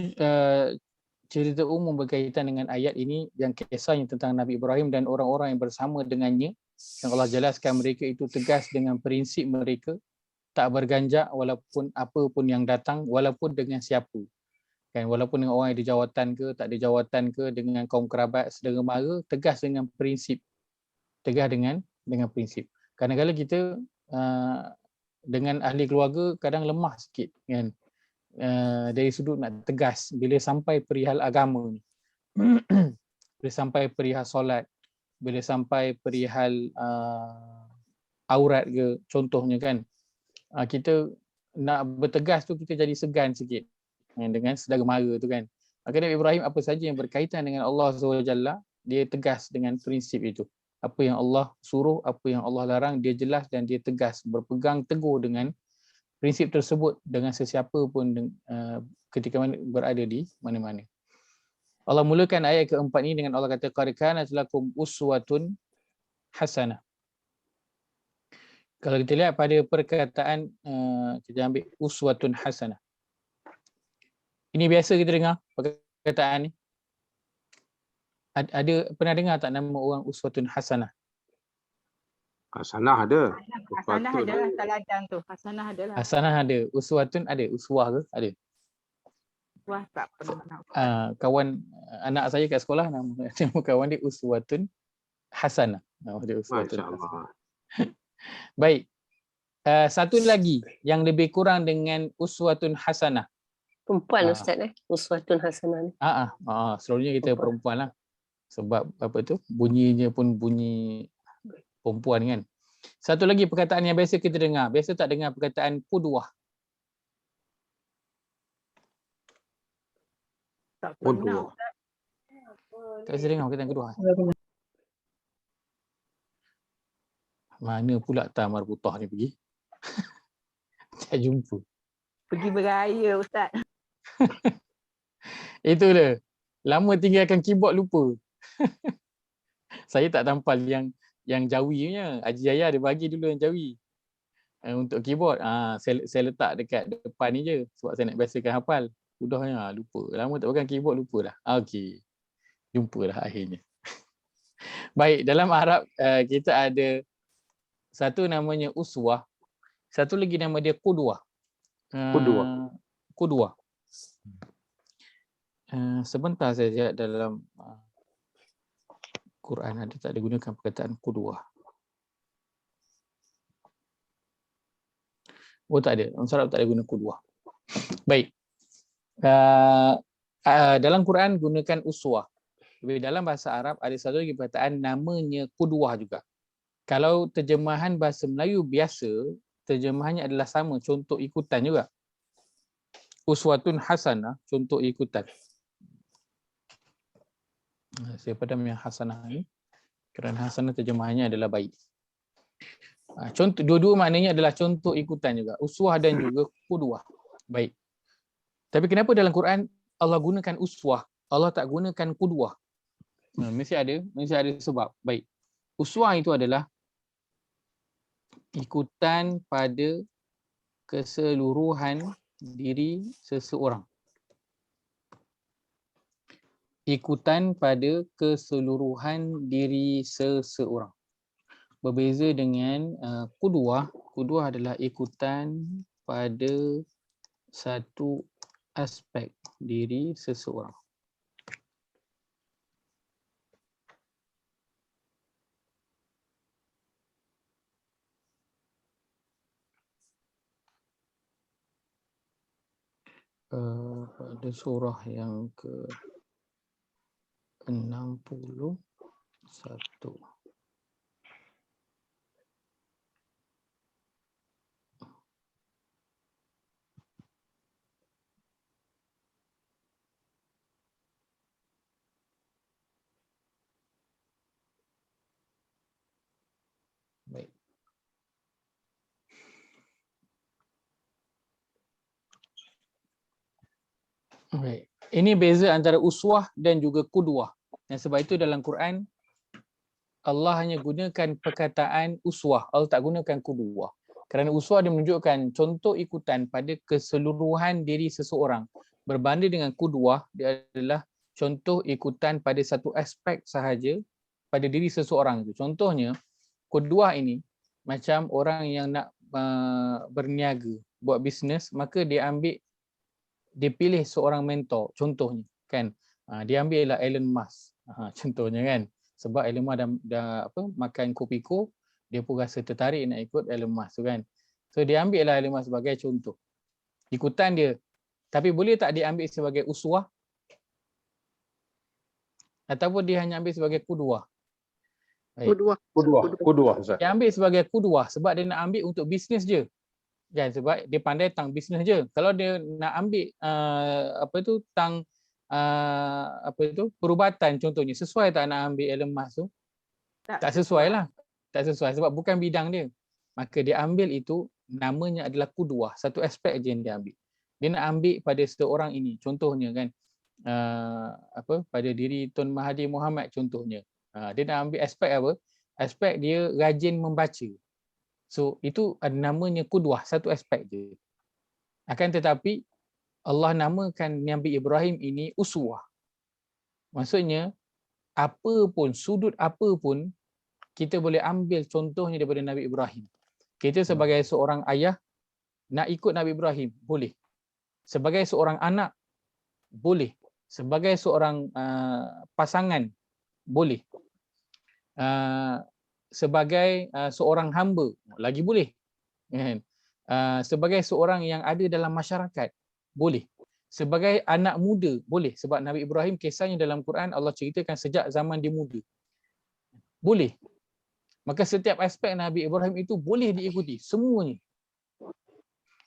A: cerita umum berkaitan dengan ayat ini, yang kisahnya tentang Nabi Ibrahim dan orang-orang yang bersama dengannya, yang Allah jelaskan mereka itu tegas dengan prinsip mereka, tak berganjak walaupun apa pun yang datang, walaupun dengan siapa. Kan, walaupun dengan orang yang ada jawatan ke, tak ada jawatan ke, dengan kaum kerabat, saudara mara, tegas dengan prinsip. Tegas dengan prinsip. Kadang-kadang kita dengan ahli keluarga kadang lemah sikit kan, dari sudut nak tegas bila sampai perihal agama ni. Bila sampai perihal solat, bila sampai perihal aurat ke contohnya kan, kita nak bertegas tu kita jadi segan sikit dengan saudara mara tu kan. Maka Nabi Ibrahim apa saja yang berkaitan dengan Allah SWT, dia tegas dengan prinsip itu. Apa yang Allah suruh, apa yang Allah larang, dia jelas dan dia tegas, berpegang teguh dengan prinsip tersebut dengan sesiapa pun ketika berada di mana-mana. Allah mulakan ayat keempat ini dengan Allah kata, qad kanat lakum uswatun hasanah. Kalau kita lihat pada perkataan, kita ambil uswatun hasanah. Ini biasa kita dengar perkataan ni. Ada pernah dengar tak nama orang uswatun hasanah?
G: Hasanah ada.
H: Hasanah
G: Patut.
H: adalah taladang tu. Hasanah adalah.
A: Hasanah ada, uswatun ada, uswah ke? Ada.
H: Wah, tak pernah.
A: Kawan anak saya kat sekolah nama kawan dia uswatun hasanah. Nama dia uswatun
G: Masya
A: hasanah.
G: Allah.
A: Baik. Satu lagi yang lebih kurang dengan uswatun hasanah.
I: Perempuan
A: Ah.
I: Ustaz uswatun hasanah ni.
A: Selalunya kita perempuan lah. Sebab apa tu? Bunyinya pun bunyi perempuan kan. Satu lagi perkataan yang biasa kita dengar. Biasa tak dengar perkataan qudwah.
H: Tak
G: Qudwah.
H: pernah.
A: Tak biasa dengar perkataan qudwah. Mana pula Tamar Putah ni pergi? Tak jumpa.
H: Pergi beraya Ustaz.
A: Itu dia. Lama tinggalkan keyboard lupa. Saya tak tampal yang Jawi punya. Haji Yahya dia bagi dulu yang Jawi. Untuk keyboard, saya letak dekat depan ni je. Sebab saya nak biasakan hafal. Udahnya lupa. Lama tak pegang keyboard, lupa dah. Okey. Jumpa dah akhirnya. Baik, dalam Arab kita ada satu namanya uswah. Satu lagi nama dia qudwah. Qudwah. Sebentar saja dalam Quran ada tak digunakan perkataan qudwah. Oh tak ada. Dalam Arab tak ada guna qudwah. Baik. Dalam Quran gunakan uswah. Tapi dalam bahasa Arab ada satu lagi perkataan namanya qudwah juga. Kalau terjemahan bahasa Melayu biasa, terjemahannya adalah sama, contoh ikutan juga. Uswatun hasanah, contoh ikutan. Saya padam yang hasanah ni kerana hasanah terjemahannya adalah baik. Contoh dua-dua maknanya adalah contoh ikutan juga, uswah dan juga qudwah. Baik. Tapi kenapa dalam Quran Allah gunakan uswah, Allah tak gunakan qudwah? Mesti ada sebab. Baik. Uswah itu adalah ikutan pada keseluruhan diri seseorang. Ikutan pada keseluruhan diri seseorang. Berbeza dengan qudwah. Qudwah adalah ikutan pada satu aspek diri seseorang. Pada surah yang ke-61. Baik. Baik. Ini beza antara uswah dan juga qudwah. Dan sebab itu dalam Quran Allah hanya gunakan perkataan uswah, Allah tak gunakan qudwah. Kerana uswah dia menunjukkan contoh ikutan pada keseluruhan diri seseorang. Berbanding dengan qudwah, dia adalah contoh ikutan pada satu aspek sahaja pada diri seseorang itu. Contohnya, qudwah ini macam orang yang nak berniaga, buat bisnes, maka dia pilih seorang mentor, contohnya kan. Dia ambil lah Elon Musk. Contohnya kan. Sebab Elon Musk dah makan Kopiko, dia pun rasa tertarik nak ikut Elon Musk tu kan. So dia ambil lah Elon Musk sebagai contoh. Ikutan dia. Tapi boleh tak dia ambil sebagai uswah? Ataupun dia hanya ambil sebagai qudwah?
G: Qudwah Ustaz.
A: Dia ambil sebagai qudwah sebab dia nak ambil untuk bisnes je. Kan, sebab dia pandai tentang bisnes je. Kalau dia nak ambil perubatan contohnya, sesuai tak nak ambil Elon Musk tu? Tak sesuai lah. Tak sesuai sebab bukan bidang dia. Maka dia ambil itu, namanya adalah qudwah, satu aspek je yang dia ambil. Dia nak ambil pada seorang ini, contohnya kan, pada diri Tun Mahathir Mohamad contohnya. Dia nak ambil aspek apa? Aspek dia rajin membaca. So itu namanya qudwah, satu aspek je. Akan tetapi Allah namakan Nabi Ibrahim ini uswah. Maksudnya apa pun, sudut apa pun, kita boleh ambil contohnya daripada Nabi Ibrahim. Kita sebagai seorang ayah nak ikut Nabi Ibrahim, boleh. Sebagai seorang anak, boleh. Sebagai seorang pasangan, boleh. Sebagai seorang hamba, lagi boleh. Sebagai seorang yang ada dalam masyarakat, boleh. Sebagai anak muda, boleh. Sebab Nabi Ibrahim kisahnya dalam Quran Allah ceritakan sejak zaman dia muda. Boleh. Maka setiap aspek Nabi Ibrahim itu boleh diikuti, semuanya.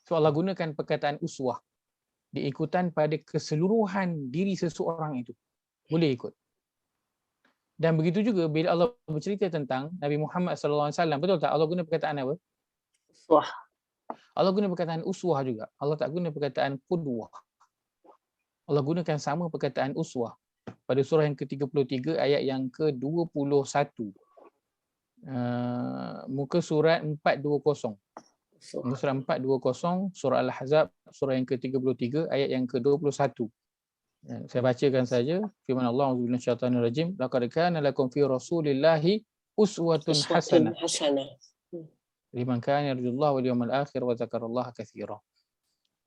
A: So Allah gunakan perkataan uswah. Diikutan pada keseluruhan diri seseorang itu. Boleh ikut. Dan begitu juga bila Allah bercerita tentang Nabi Muhammad SAW, betul tak? Allah guna perkataan apa?
I: Uswah.
A: Allah guna perkataan uswah juga. Allah tak guna perkataan qudwah. Allah gunakan sama perkataan uswah pada surah yang ke-33 ayat yang ke-21. Muka surat 420. Muka surat 420 surah Al-Ahzab surah yang ke-33 ayat yang ke-21. Saya bacakan saja firman Allah A'udzu billahi minasyaitonir rajim. Laqad kana lakum fi Rasulillahi uswatun hasanah liman kana yarjullaha wal yawmal akhir wa dzakarallaha katsira.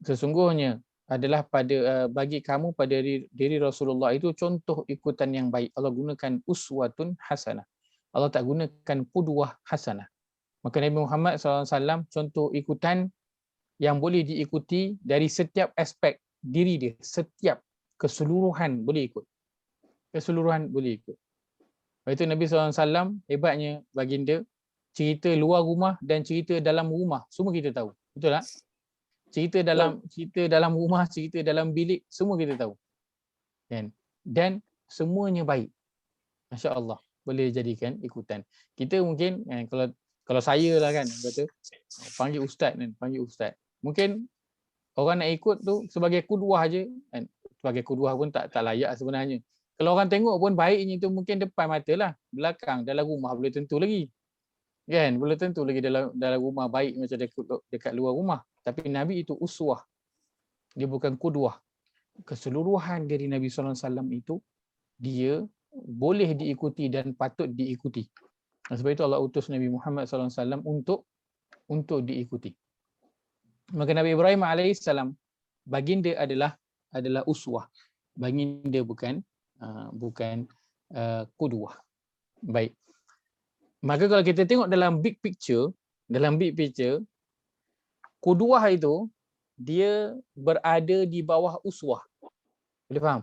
A: Sesungguhnya adalah pada bagi kamu pada diri Rasulullah itu contoh ikutan yang baik. Allah gunakan uswatun hasanah. Allah tak gunakan qudwah hasanah. Maka Nabi Muhammad SAW contoh ikutan yang boleh diikuti dari setiap aspek diri dia, setiap keseluruhan boleh ikut. Keseluruhan boleh ikut. Lepas itu Nabi SAW hebatnya baginda, cerita luar rumah dan cerita dalam rumah semua kita tahu. Betul tak? Cerita dalam rumah, cerita dalam bilik, semua kita tahu. Dan semuanya baik. Masya-Allah, boleh jadikan ikutan. Kita mungkin kalau saya lah kan kata panggil ustaz kan, panggil ustaz. Mungkin orang nak ikut tu sebagai qudwah aje kan. Sebagai qudwah pun tak layak sebenarnya. Kalau orang tengok pun baiknya tu mungkin depan matalah, belakang dalam rumah boleh tentu lagi. Kan, boleh tentu lagi dalam rumah baik macam dekat luar rumah. Tapi Nabi itu uswah. Dia bukan qudwah. Keseluruhan dari Nabi SAW itu dia boleh diikuti dan patut diikuti. Sebab itu Allah utus Nabi Muhammad SAW untuk diikuti. Maka Nabi Ibrahim AS baginda adalah uswah. Baginda bukan qudwah. Baik. Maka kalau kita tengok dalam big picture, qudwah itu dia berada di bawah uswah. Boleh faham?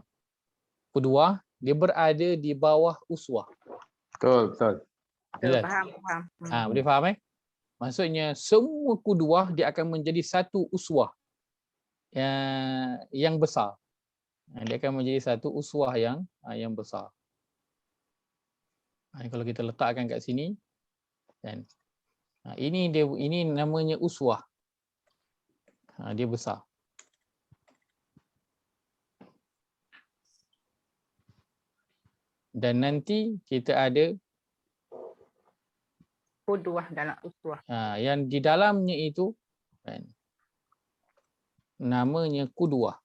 A: Qudwah dia berada di bawah uswah.
G: Betul.
H: Faham.
A: Boleh faham Maksudnya semua qudwah dia akan menjadi satu uswah yang besar. Dia akan menjadi satu uswah yang besar. Kalau kita letakkan kat sini kan. Ini namanya uswah. Dia besar. Dan nanti kita ada
H: Qudwah dalam uswah.
A: yang di dalamnya itu kan, namanya qudwah.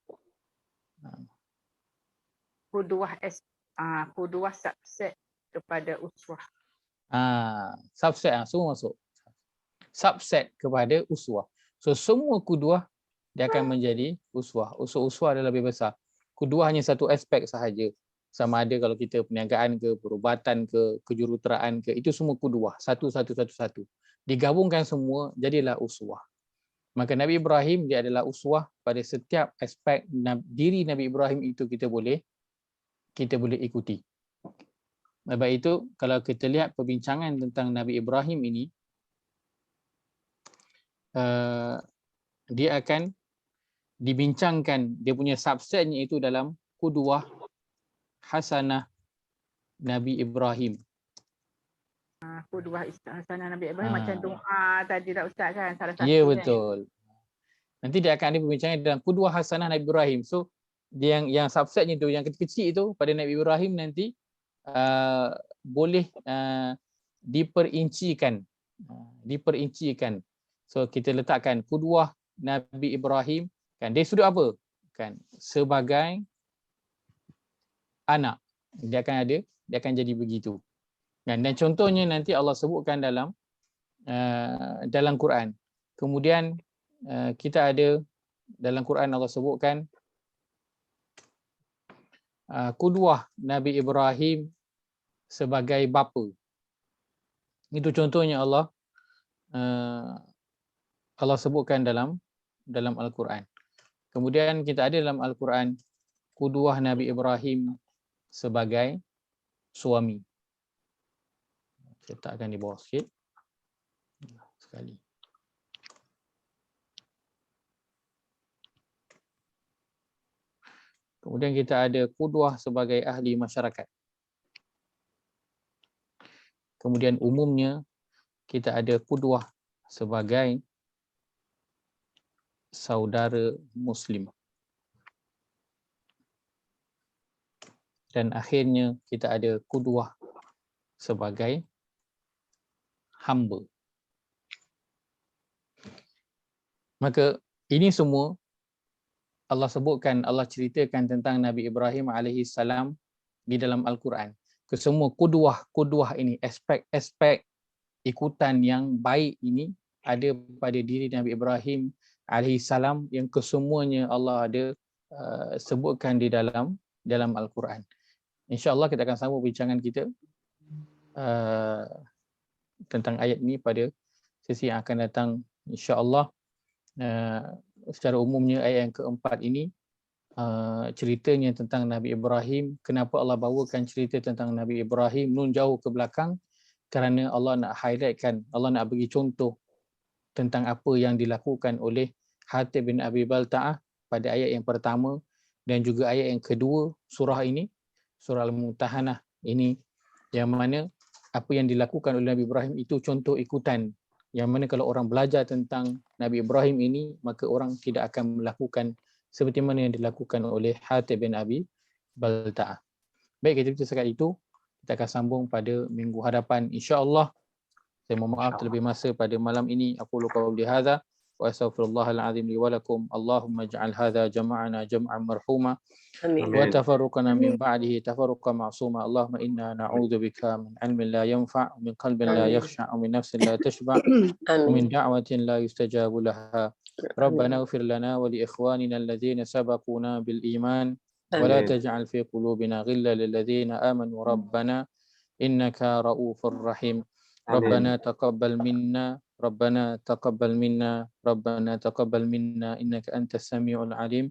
H: Qudwah subset kepada uswah.
A: Subset semua masuk. Subset kepada uswah. So semua qudwah dia akan menjadi uswah. Uswah adalah lebih besar. Qudwah hanya satu aspek sahaja. Sama ada kalau kita perniagaan ke, perubatan ke, kejuruteraan ke, itu semua qudwah. Satu. Digabungkan semua jadilah uswah. Maka Nabi Ibrahim dia adalah uswah pada setiap aspek diri Nabi Ibrahim itu kita boleh ikuti. Sebab itu kalau kita lihat perbincangan tentang Nabi Ibrahim ini, dia akan dibincangkan dia punya subsetnya itu dalam qudwah hasanah Nabi Ibrahim.
H: Qudwah hasanah Nabi Ibrahim macam doa tadi dah Ustaz kan, salah satu.
A: Ya, betul. Nanti dia akan ada perbincangan dalam qudwah hasanah Nabi Ibrahim. So dia yang subsetnya tu, yang kecil-kecil itu pada Nabi Ibrahim nanti boleh diperincikan. So kita letakkan qudwah Nabi Ibrahim kan, dia sudut apa? Kan sebagai anak. Dia akan ada dia akan jadi begitu. Dan contohnya nanti Allah sebutkan dalam Quran. Kemudian kita ada dalam Quran Allah sebutkan qudwah Nabi Ibrahim sebagai bapa. Itu contohnya Allah sebutkan dalam Al-Quran. Kemudian kita ada dalam Al-Quran qudwah Nabi Ibrahim sebagai suami. Saya letakkan di bawah sikit. Sekali. Kemudian kita ada qudwah sebagai ahli masyarakat. Kemudian umumnya kita ada qudwah sebagai saudara Muslim. Dan akhirnya kita ada qudwah sebagai hamba. Maka ini semua Allah sebutkan, Allah ceritakan tentang Nabi Ibrahim AS di dalam Al-Quran. Kesemua qudwah ini, aspek-aspek ikutan yang baik ini ada pada diri Nabi Ibrahim AS yang kesemuanya Allah ada sebutkan di dalam Al-Quran. InsyaAllah kita akan sambung bincangan kita tentang ayat ini pada sesi yang akan datang. InsyaAllah secara umumnya ayat yang keempat ini ceritanya tentang Nabi Ibrahim. Kenapa Allah bawakan cerita tentang Nabi Ibrahim nun jauh ke belakang? Kerana Allah nak highlightkan, Allah nak bagi contoh tentang apa yang dilakukan oleh Hatib bin Abi Balta'ah pada ayat yang pertama dan juga ayat yang kedua surah ini, surah Al-Mumtahanah ini, yang mana apa yang dilakukan oleh Nabi Ibrahim itu contoh ikutan. Yang mana kalau orang belajar tentang Nabi Ibrahim ini, maka orang tidak akan melakukan seperti mana yang dilakukan oleh Hatib bin Abi Balta'ah. Baik, kita sekat itu. Kita akan sambung pada minggu hadapan insya-Allah. Saya mohon maaf terlebih masa pada malam ini. Aku qauli hadza wa astaghfirullahal azim li wa lakum. Allahumma ij'al hadza jama'ana jam'an marhuma wa tafarruqana min ba'dihi tafarruqan ma'suma. Allahumma inna na'udzubika min 'ilmin la yanfa' wa min qalbin la yakhsha' wa min nafsin la tashba' wa min da'watin la yustajabu laha. Rabbana ighfir lana wa li ikhwanina alladhina sabaquna bil iman ولا تجعل في قلوبنا غلا للذين آمنوا ربنا إنك رؤوف رحيم ربنا تقبل منا إنك أنت السميع العليم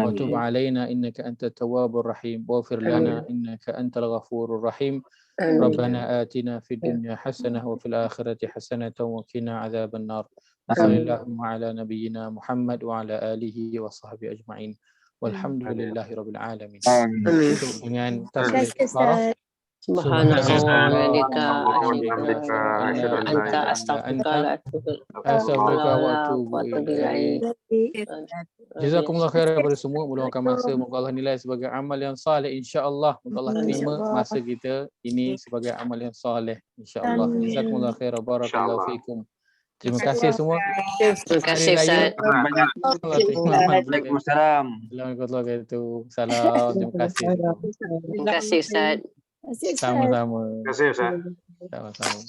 A: وتب علينا إنك أنت التواب الرحيم واغفر لنا إنك أنت الغفور الرحيم ربنا آتنا في الدنيا حسنة وفي الآخرة حسنة وقنا عذاب النار وصلى اللهم على نبينا محمد وعلى آله وصحبه أجمعين walhamdulillahi rabbil alamin. Dengan tasbih kafarah.
I: Subhanallah wa bihamdika anta astaghfiruka wa atubu ilaik. Jazakumullah khairan kepada semua, meluangkan masa, moga Allah nilai sebagai amal yang soleh insya-Allah. Moga Allah terima masa kita ini sebagai amal yang soleh insya-Allah. Jazakumullah khairan, barakallahu fiikum. Terima kasih semua. Terima kasih Ustaz.
D: Waalaikumsalam.
A: Assalamualaikum. Salam. Terima kasih.
I: Terima kasih Ustaz.
A: Sama-sama.
G: Terima kasih Ustaz.
A: Sama-sama.